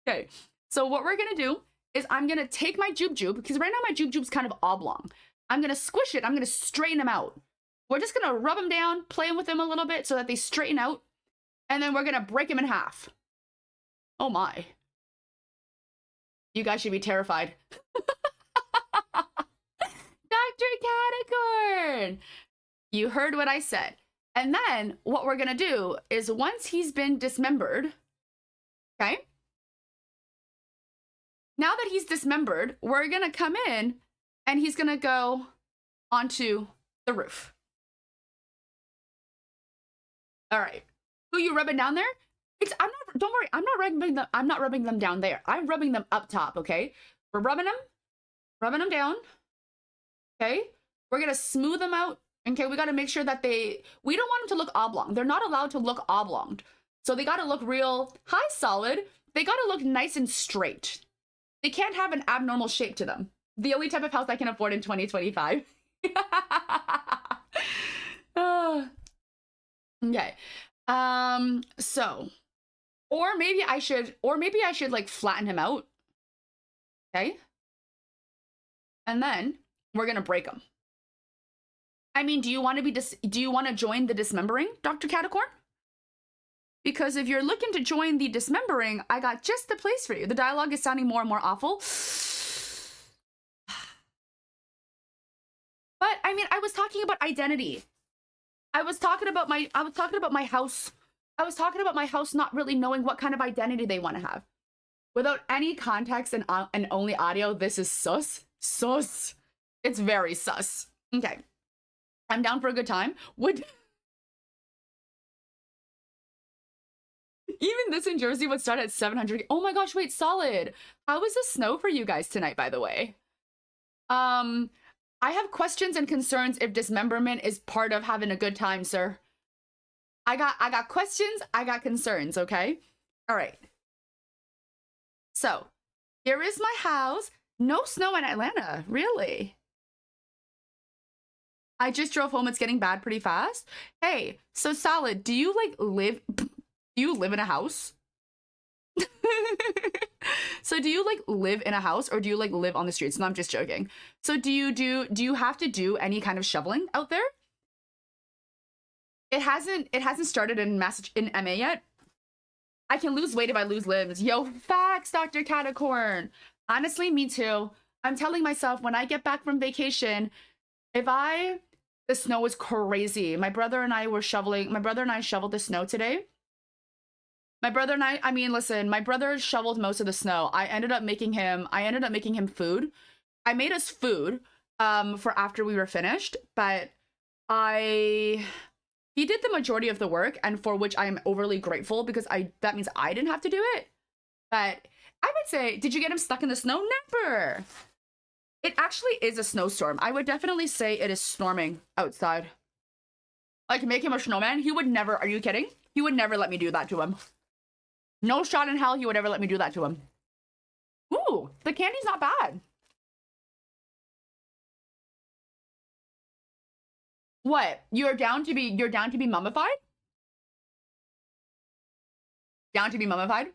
Okay, so what we're gonna do is I'm gonna take my jube, because right now my jube's kind of oblong. I'm gonna squish it. I'm gonna straighten them out. We're just gonna rub them down, play with them a little bit so that they straighten out, and then we're gonna break them in half. Oh my. You guys should be terrified. Dr. Catacorn! You heard what I said. And then what we're gonna do is once he's been dismembered, okay? Now that he's dismembered, we're gonna come in and he's gonna go onto the roof. All right. Who you rubbing down there? Don't worry, I'm not rubbing them down there. I'm rubbing them up top, okay? We're rubbing them down. Okay? We're gonna smooth them out. Okay, we gotta make sure that we don't want them to look oblong. They're not allowed to look oblong. So they gotta look real high solid. They gotta look nice and straight. They can't have an abnormal shape to them. The only type of house I can afford in 2025. Okay. So, or maybe I should like flatten him out. Okay. And then we're gonna break them. I mean, do you want to join the dismembering, Dr. Catacorn? Because if you're looking to join the dismembering, I got just the place for you. The dialogue is sounding more and more awful. But I mean, I was talking about identity. I was talking about my house. I was talking about my house not really knowing what kind of identity they want to have. Without any context and only audio, this is sus. Sus. It's very sus. Okay. I'm down for a good time. Even this in Jersey would start at 700. Oh my gosh, wait, solid. How was the snow for you guys tonight, by the way? I have questions and concerns if dismemberment is part of having a good time, sir. I got questions, I got concerns, okay? All right. So, here is my house. No snow in Atlanta, really? I just drove home. It's getting bad pretty fast. Hey, so solid. Do you live in a house? So do you live in a house, or do you live on the streets? No, I'm just joking. So do you have to do any kind of shoveling out there? It hasn't started in MA yet. I can lose weight if I lose limbs. Yo, facts, Dr. Catacorn. Honestly, me too. I'm telling myself when I get back from vacation, the snow was crazy. My brother and I shoveled the snow today. My brother shoveled most of the snow. I ended up making him food. I made us food for after we were finished, but he did the majority of the work, and for which I am overly grateful, because that means I didn't have to do it. But I would say, did you get him stuck in the snow? Never. It actually is a snowstorm. I would definitely say it is storming outside. Like, make him a snowman? He would never, are you kidding? He would never let me do that to him. No shot in hell he would ever let me do that to him. Ooh, the candy's not bad. What? You're down to be mummified? Down to be mummified?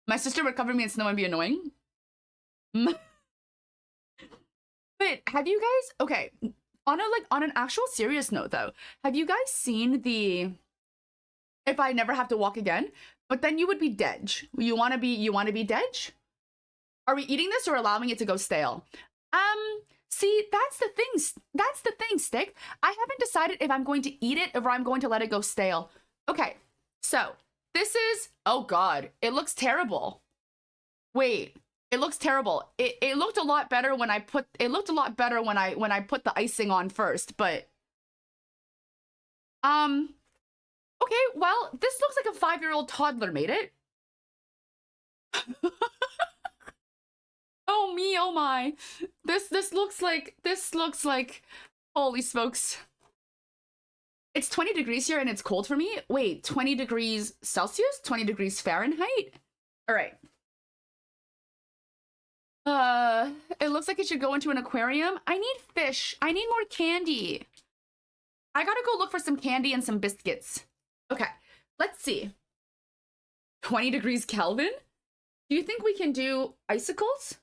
My sister would cover me in snow and be annoying. But have you guys, okay, on an actual serious note though, have you guys seen the if I never have to walk again? But then you would be dead. You wanna be dead? Are we eating this or allowing it to go stale? See, that's the thing, Stick. I haven't decided if I'm going to eat it or I'm going to let it go stale. Okay, so this is, oh God, it looks terrible. Wait. It looks terrible. It looked a lot better when I put the icing on first, but okay, well, this looks like a 5-year-old toddler made it. Oh my. This looks like holy smokes. It's 20 degrees here and it's cold for me. Wait, 20 degrees Celsius? 20 degrees Fahrenheit? All right. It looks like it should go into an aquarium. I need fish. I need more candy. I gotta go look for some candy and some biscuits. Okay, let's see. 20 degrees Kelvin? Do you think we can do icicles?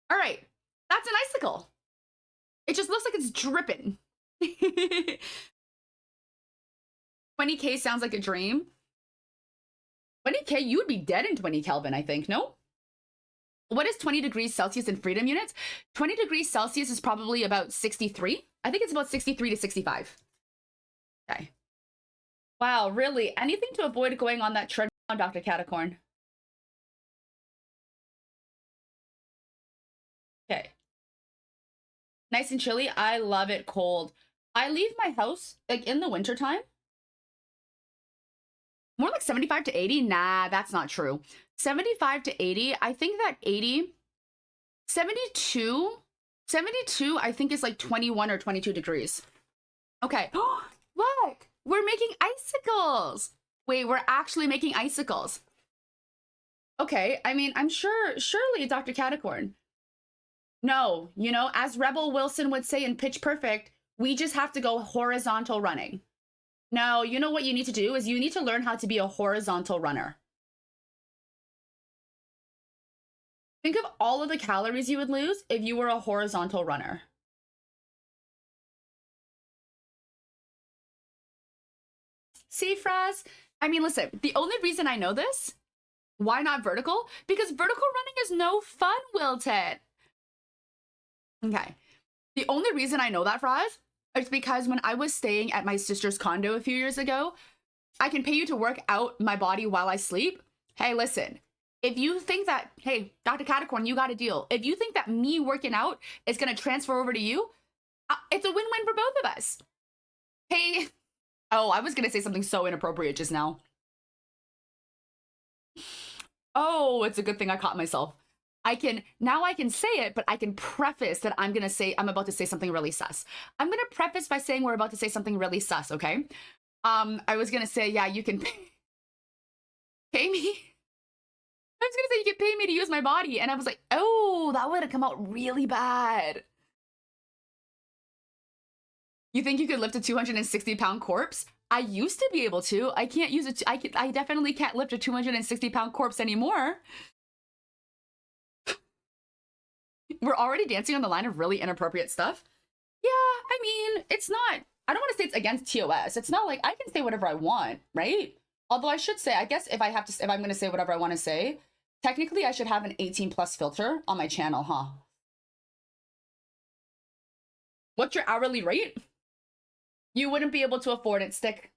All right, that's an icicle. It just looks like it's dripping. 20K sounds like a dream. 20K, you would be dead in 20 Kelvin, I think, no? What is 20 degrees Celsius in freedom units? 20 degrees Celsius is probably about 63. I think it's about 63 to 65. Okay. Wow, really? Anything to avoid going on that treadmill, Dr. Catacorn? Okay. Nice and chilly. I love it cold. I leave my house like in the wintertime. More like 75 to 80. Nah, that's not true. 75 to 80. I think that 80, 72, 72, I think is like 21 or 22 degrees. Okay. Look, we're making icicles. Wait, we're actually making icicles. Okay. I mean, I'm sure, surely, Dr. Catacorn. No, you know, as Rebel Wilson would say in Pitch Perfect, we just have to go horizontal running. No, you know what you need to do is you need to learn how to be a horizontal runner. Think of all of the calories you would lose if you were a horizontal runner. See, Fraz? I mean, listen, the only reason I know this, why not vertical? Because vertical running is no fun, Wilted. Okay. The only reason I know that, Fraz, is because when I was staying at my sister's condo a few years ago, I can pay you to work out my body while I sleep. Hey, listen, if you think that, hey, Dr. Catacorn, you got a deal. If you think that me working out is going to transfer over to you, it's a win-win for both of us. Hey, oh, I was going to say something so inappropriate just now. Oh, it's a good thing I caught myself. I can say it, but I can preface that I'm about to say something really sus. I'm gonna preface by saying we're about to say something really sus, okay? I was gonna say, yeah, you can pay me. I was gonna say you can pay me to use my body, and I was like, oh, that would have come out really bad. You think you could lift a 260-pound corpse? I used to be able to. I can't use it. I definitely can't lift a 260-pound corpse anymore. We're already dancing on the line of really inappropriate stuff. Yeah, I mean, it's not, I don't want to say it's against TOS. It's not like I can say whatever I want, right? Although I should say, I guess if I'm going to say whatever I want to say, technically I should have an 18 plus filter on my channel, huh? What's your hourly rate? You wouldn't be able to afford it, Stick.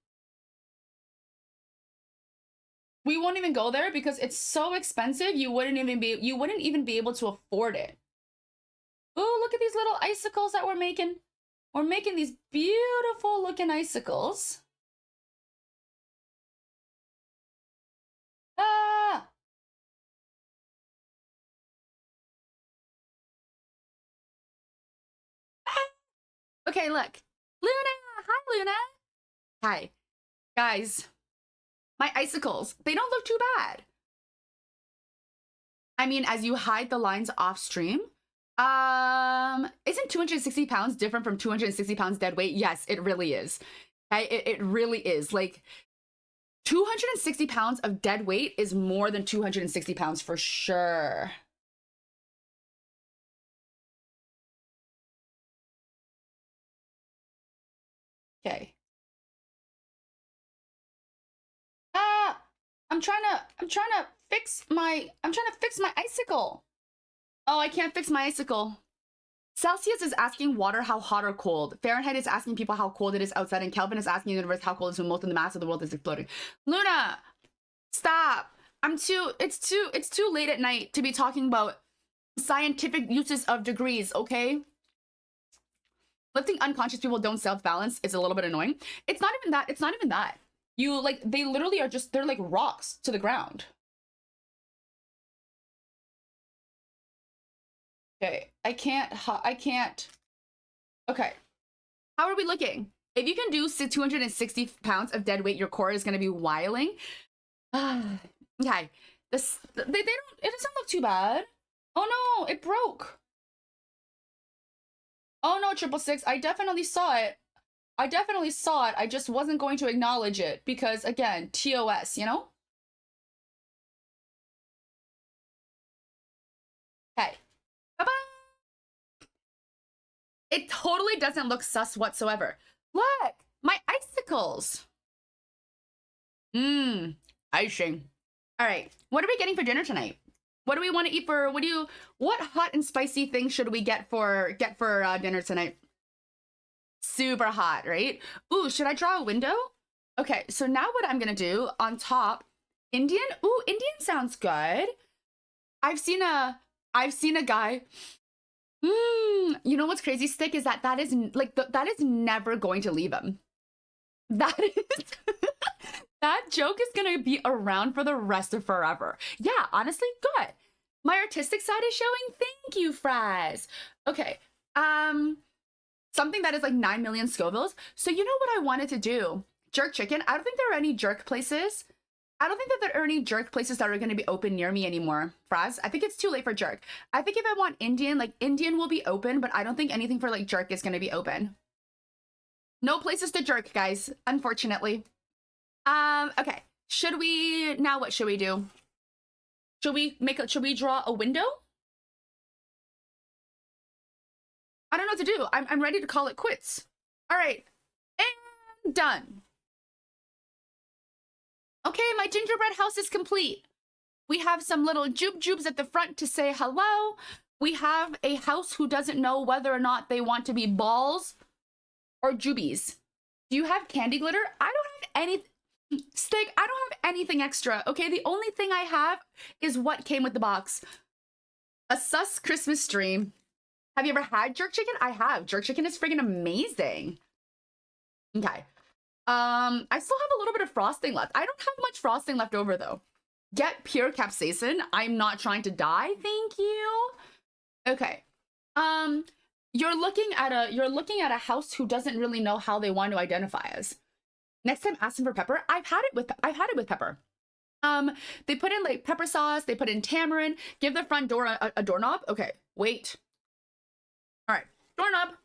We won't even go there because it's so expensive. You wouldn't even be able to afford it. Oh, look at these little icicles that we're making. We're making these beautiful looking icicles. Ah! Okay, look. Luna! Hi, Luna! Hi. Guys, my icicles, they don't look too bad. I mean, as you hide the lines off stream, isn't 260 pounds different from 260 pounds dead weight? Yes, it really is. It really is. Like, 260 pounds of dead weight is more than 260 pounds for sure. Okay. I'm trying to fix my icicle. Oh, I can't fix my icicle. Celsius is asking water how hot or cold. Fahrenheit is asking people how cold it is outside, and Kelvin is asking the universe how cold it is when most of the mass of the world is exploding. Luna, stop. it's too late at night to be talking about scientific uses of degrees, okay? Lifting unconscious people don't self-balance is a little bit annoying. It's not even that. It's not even that. You like, they literally are just, they're like rocks to the ground. Okay, I can't. Okay, how are we looking? If you can do 260 pounds of dead weight, your core is going to be wiling. Okay, they don't, it doesn't look too bad. Oh no, it broke. Oh no, 666, I definitely saw it. I just wasn't going to acknowledge it because, again, TOS, you know? Okay. Bye-bye. It totally doesn't look sus whatsoever. Look, my icicles. Icing. All right, what are we getting for dinner tonight? What do we want to eat for, what hot and spicy things should we get for dinner tonight? Super hot, right? Ooh, should I draw a window? Okay, so now what I'm gonna do on top, Indian. Ooh, Indian sounds good. I've seen a guy. You know what's crazy, Stick, is that is like that is never going to leave him. That is that joke is gonna be around for the rest of forever. Yeah, honestly, good. My artistic side is showing. Thank you, Fraz. Okay. Something that is like 9 million Scovilles. So you know what I wanted to do? Jerk chicken. I don't think there are any jerk places. I don't think that there are any jerk places that are going to be open near me anymore, Fraz. I think it's too late for jerk. I think if I want Indian, like Indian will be open, but I don't think anything for like jerk is going to be open. No places to jerk, guys, unfortunately. Okay. Now what should we do? Should we draw a window? I don't know what to do. I'm ready to call it quits. All right, and done. Okay, my gingerbread house is complete. We have some little jubes at the front to say hello. We have a house who doesn't know whether or not they want to be balls or jubies. Do you have candy glitter? I don't have any. Stick, I don't have anything extra, okay? The only thing I have is what came with the box. A sus Christmas stream. Have you ever had jerk chicken? I have. Jerk chicken is friggin' amazing. Okay. I still have a little bit of frosting left. I don't have much frosting left over though. Get pure capsaicin. I'm not trying to die. Thank you. Okay. You're looking at a house who doesn't really know how they want to identify as. Next time, ask them for pepper. I've had it with pepper. They put in like pepper sauce. They put in tamarind. Give the front door a doorknob. Okay, wait. All right, doorknob.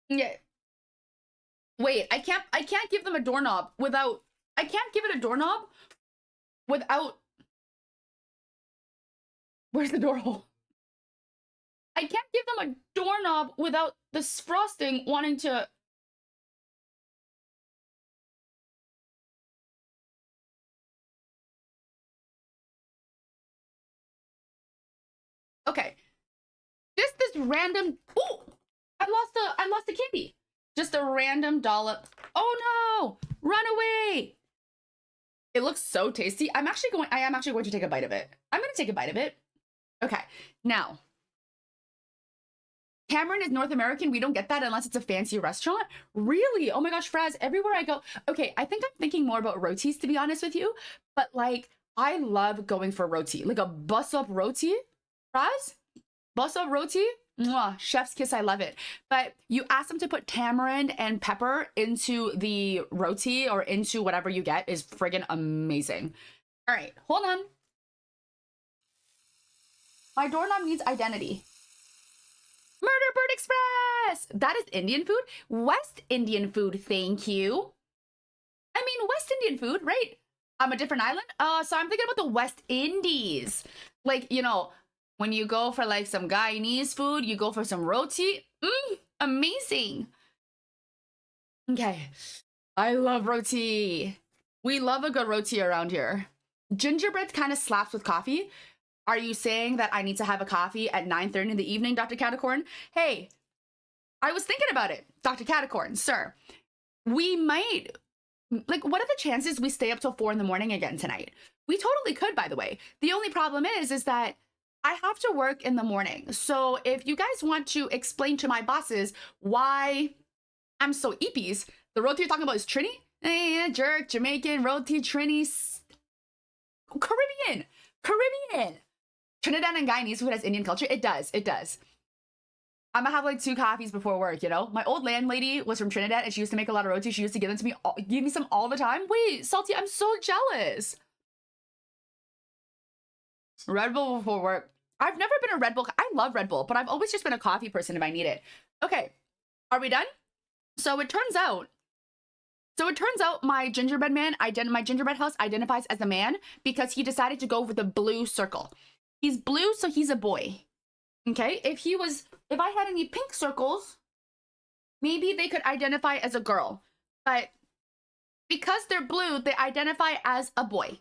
Yeah. Wait, I can't give them a doorknob without. I can't give it a doorknob without. Where's the door hole? I can't give them a doorknob without this frosting wanting to. Okay. This random. Oh, I lost a candy. Just a random dollop. Oh no! Run away! It looks so tasty. I am actually going to take a bite of it. I'm gonna take a bite of it. Okay. Now, tamarind is North American. We don't get that unless it's a fancy restaurant. Really? Oh my gosh, Fraz, everywhere I go. Okay, I think I'm thinking more about rotis, to be honest with you. But like, I love going for roti. Like a bus-up roti. Fraz? Bus-up roti? Mwah, chef's kiss, I love it. But you ask them to put tamarind and pepper into the roti or into whatever you get is friggin' amazing. All right, hold on. My doorknob needs identity. Murder Bird Express! That is Indian food? West Indian food, thank you. I mean, West Indian food, right? I'm a different island? So I'm thinking about the West Indies. Like, you know, when you go for like some Guyanese food, you go for some roti. Amazing. Okay. I love roti. We love a good roti around here. Gingerbread kind of slaps with coffee. Are you saying that I need to have a coffee at 9:30 in the evening, Dr. Catacorn? Hey, I was thinking about it, Dr. Catacorn, sir. We might Like, what are the chances we stay up till 4 in the morning again tonight? We totally could, by the way. The only problem is that I have to work in the morning. So if you guys want to explain to my bosses why I'm so eepies, the roti you're talking about is Trini? Jerk, Jamaican, roti, Trini, Caribbean. Trinidad and Guyanese food has Indian culture. It does. I'm gonna have like 2 coffees before work, you know? My old landlady was from Trinidad and she used to make a lot of roti. She used to give them to me, give me some all the time. Wait, Salty, I'm so jealous. Red Bull before work. I've never been a Red Bull. I love Red Bull, but I've always just been a coffee person if I need it. Okay, are we done? So it turns out my gingerbread man, my gingerbread house identifies as a man because he decided to go with the blue circle. He's blue, so he's a boy. Okay, if I had any pink circles, maybe they could identify as a girl. But because they're blue, they identify as a boy.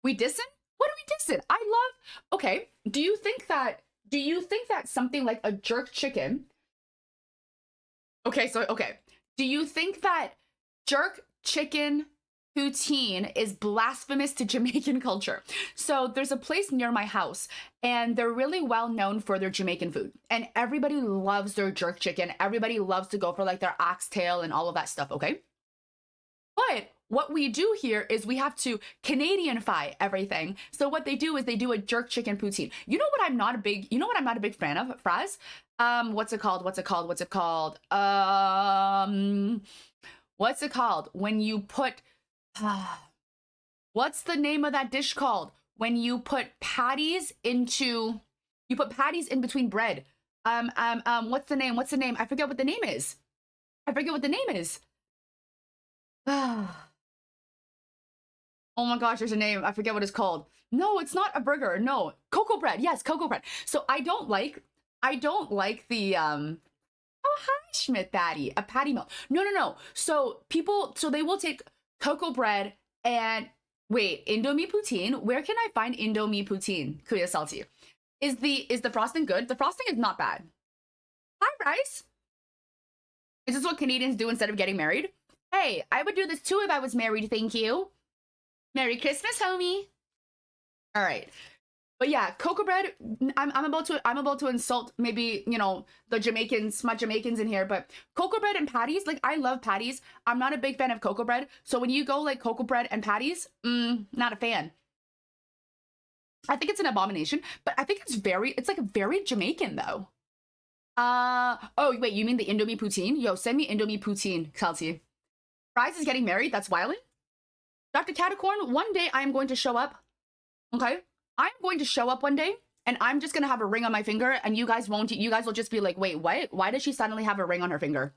We dissing? What are we dissing? Okay, do you think that something like a jerk chicken? Okay, do you think that jerk chicken poutine is blasphemous to Jamaican culture? So there's a place near my house and they're really well known for their Jamaican food. And everybody loves their jerk chicken. Everybody loves to go for like their oxtail and all of that stuff, okay? But what we do here is we have to Canadianify everything. So what they do is they do a jerk chicken poutine. You know what I'm not a big fan of, Fraz? What's it called? When you put what's the name of that dish called? When you put patties in between bread. What's the name? I forget what the name is. Oh my gosh, there's a name. I forget what it's called. No, it's not a burger. No, cocoa bread. Yes, cocoa bread. So I don't like the oh hi Schmidt patty, a patty melt. No. So they will take cocoa bread and wait, Indomie poutine. Where can I find Indomie poutine? Kuya Salty. Is the frosting good? The frosting is not bad. Hi, Rice. Is this what Canadians do instead of getting married? Hey, I would do this too if I was married, thank you. Merry Christmas, homie. All right. But yeah, cocoa bread, I'm about to insult maybe, you know, the Jamaicans, my Jamaicans in here, but cocoa bread and patties, like I love patties. I'm not a big fan of cocoa bread. So when you go like cocoa bread and patties, not a fan. I think it's an abomination, but I think it's like very Jamaican though. Oh wait, you mean the Indomie poutine? Yo, send me Indomie poutine, Salty. Fries is getting married, that's wildin'. Dr. Catacorn, one day I am going to show up, okay? I'm going to show up one day and I'm just gonna have a ring on my finger and you guys will just be like, wait, what? Why does she suddenly have a ring on her finger?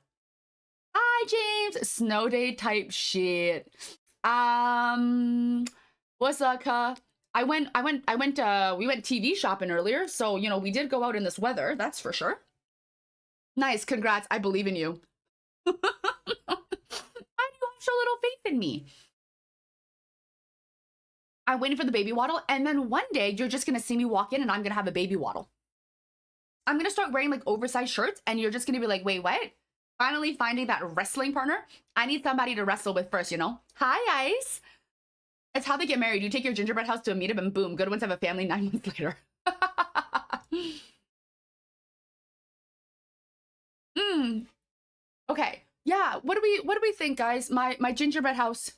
Hi, James. Snow day type shit. What's up, we went TV shopping earlier, so, you know, we did go out in this weather, that's for sure. Nice, congrats, I believe in you. Why do you have so little faith in me? I'm waiting for the baby waddle, and then one day you're just gonna see me walk in and I'm gonna have a baby waddle. I'm gonna start wearing like oversized shirts and you're just gonna be like, wait, what? Finally finding that wrestling partner. I need somebody to wrestle with first, you know? Hi, Ice. It's how they get married. You take your gingerbread house to a meetup and boom, good ones have a family 9 months later. Okay, yeah, what do we think, guys? My gingerbread house,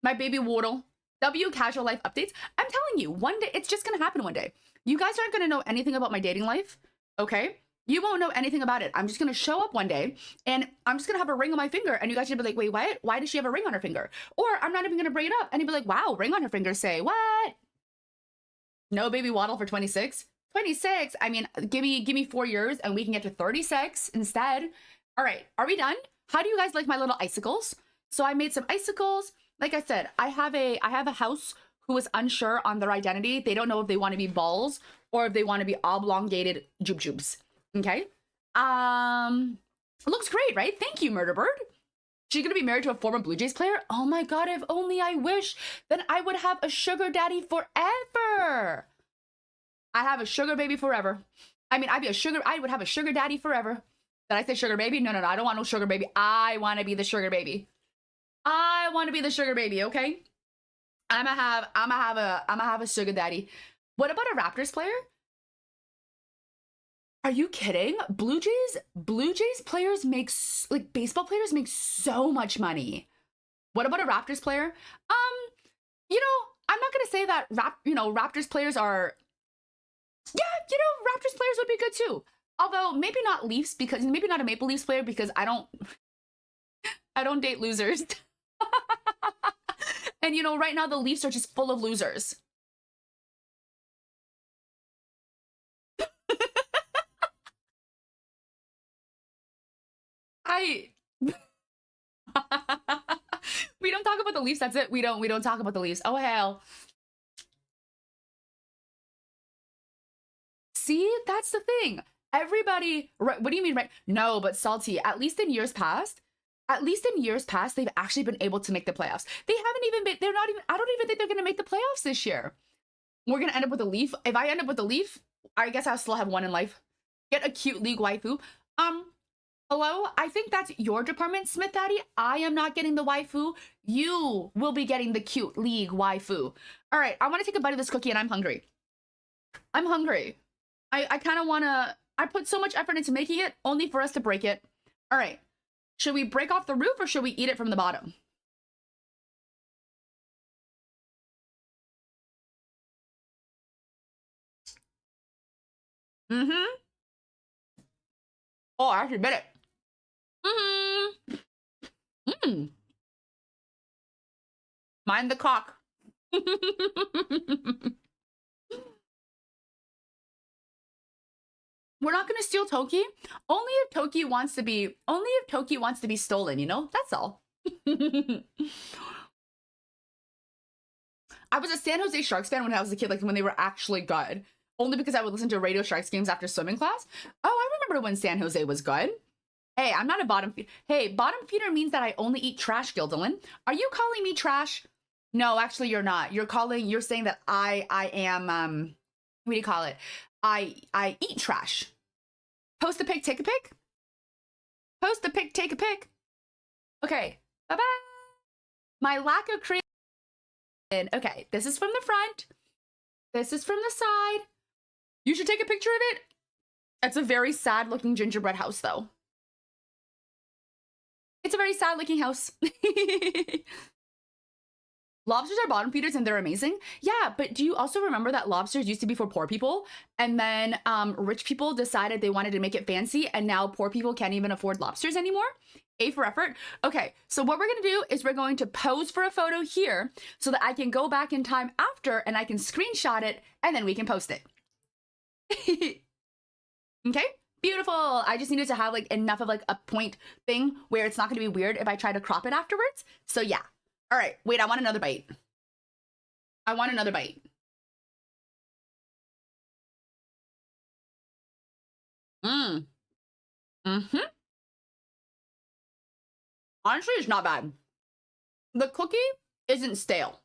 my baby waddle. W casual life updates. I'm telling you, one day, it's just gonna happen one day. You guys aren't gonna know anything about my dating life, okay? You won't know anything about it. I'm just gonna show up one day and I'm just gonna have a ring on my finger and you guys are gonna be like, wait, what? Why does she have a ring on her finger? Or I'm not even gonna bring it up and you'd be like, wow, ring on her finger, say, what? No baby waddle for 26? 26? I mean, give me 4 years and we can get to 36 instead. All right, are we done? How do you guys like my little icicles? So I made some icicles. Like I said, I have a house who is unsure on their identity. They don't know if they want to be balls or if they want to be oblongated jubes. Okay? It looks great, right? Thank you, Murderbird. She's gonna be married to a former Blue Jays player? Oh my god, if only I wish, then I would have a sugar daddy forever. I have a sugar baby forever. I mean, I would have a sugar daddy forever. Did I say sugar baby? No, I don't want no sugar baby. I want to be the sugar baby. I want to be the sugar baby, okay? I'm gonna have a sugar daddy. What about a Raptors player? Are you kidding? Blue Jays players make like baseball players make so much money. What about a Raptors player? You know, I'm not gonna say that Raptors players are, yeah, Raptors players would be good too. Although maybe not Leafs, because maybe not a Maple Leafs player, because I don't date losers. And right now the Leafs are just full of losers. I we don't talk about the Leafs, that's it. We don't talk about the Leafs. Oh hell. See, that's the thing. Everybody, right, what do you mean, right? No, but Salty, at least in years past, they've actually been able to make the playoffs. They haven't even been, I don't even think they're going to make the playoffs this year. We're going to end up with a Leaf. If I end up with a Leaf, I guess I'll still have one in life. Get a cute league waifu. Hello? I think that's your department, Smith Daddy. I am not getting the waifu. You will be getting the cute league waifu. All right, I want to take a bite of this cookie and I'm hungry. I'm hungry. I kind of want to, I put so much effort into making it only for us to break it. All right. Should we break off the roof or should we eat it from the bottom? Mm-hmm. Oh, I actually bit it. Mm-hmm. Mm. Mind the cock. We're not gonna steal Toki. Only if Toki wants to be stolen, That's all. I was a San Jose Sharks fan when I was a kid, like when they were actually good. Only because I would listen to Radio Sharks games after swimming class. Oh, I remember when San Jose was good. Hey, I'm not a bottom feeder. Hey, bottom feeder means that I only eat trash, Gildelin. Are you calling me trash? No, actually you're not. You're saying that I am, what do you call it? I eat trash. Post a pic, take a pic? Post a pic, take a pic. Okay, bye-bye. My lack of creativity. Okay, this is from the front. This is from the side. You should take a picture of it. It's a very sad looking gingerbread house though. It's a very sad looking house. Lobsters are bottom feeders and they're amazing. Yeah, but do you also remember that lobsters used to be for poor people? And then rich people decided they wanted to make it fancy and now poor people can't even afford lobsters anymore? A for effort. Okay, so what we're gonna do is we're going to pose for a photo here so that I can go back in time after and I can screenshot it and then we can post it. Okay, beautiful. I just needed to have like enough of like a point thing where it's not gonna be weird if I try to crop it afterwards. So yeah. All right, wait, I want another bite. I want another bite. Mm-hmm. Honestly, it's not bad. The cookie isn't stale,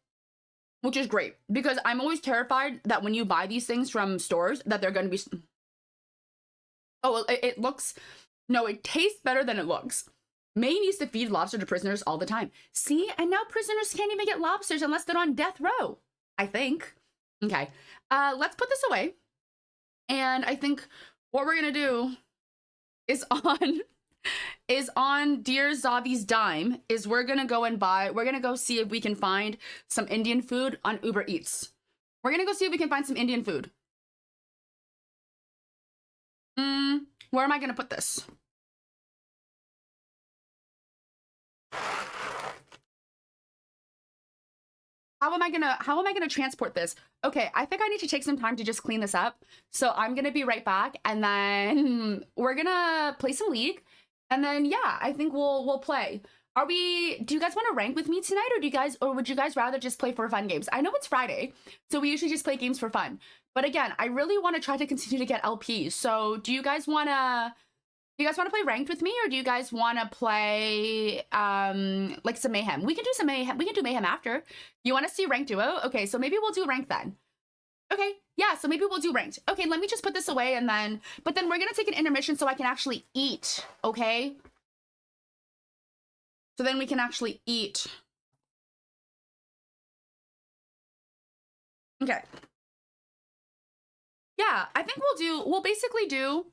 which is great because I'm always terrified that when you buy these things from stores that they're going to be... Oh, it looks... No, it tastes better than it looks. Maine used to feed lobster to prisoners all the time. See, and now prisoners can't even get lobsters unless they're on death row, I think. Okay, let's put this away. And I think what we're gonna do is on Dear Zavi's dime is we're gonna go see if we can find some Indian food on Uber Eats. We're gonna go see if we can find some Indian food. Where am I gonna put this? How am I gonna transport this? Okay, I think I need to take some time to just clean this up. So I'm gonna be right back and then we're gonna play some League. And then yeah, I think we'll play. Do you guys want to rank with me tonight or would you guys rather just play for fun games? I know it's Friday, so we usually just play games for fun. But again, I really want to try to continue to get LPs. So do you guys wanna play ranked with me or do you guys wanna play like some mayhem? We can do some mayhem. We can do mayhem after. You wanna see ranked duo? Okay, so maybe we'll do ranked then. Okay, yeah, so maybe we'll do ranked. Okay, let me just put this away and then, but then we're gonna take an intermission so I can actually eat, okay? So then we can actually eat. Okay. Yeah, I think we'll basically do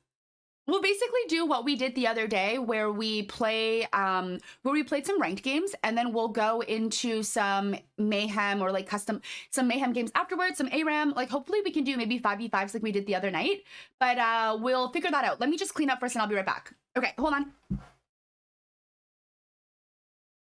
what we did the other day, where we played some ranked games, and then we'll go into some mayhem, or like some mayhem games afterwards, some ARAM. Like, hopefully we can do maybe 5v5s like we did the other night, but we'll figure that out. Let me just clean up first and I'll be right back. Okay, hold on.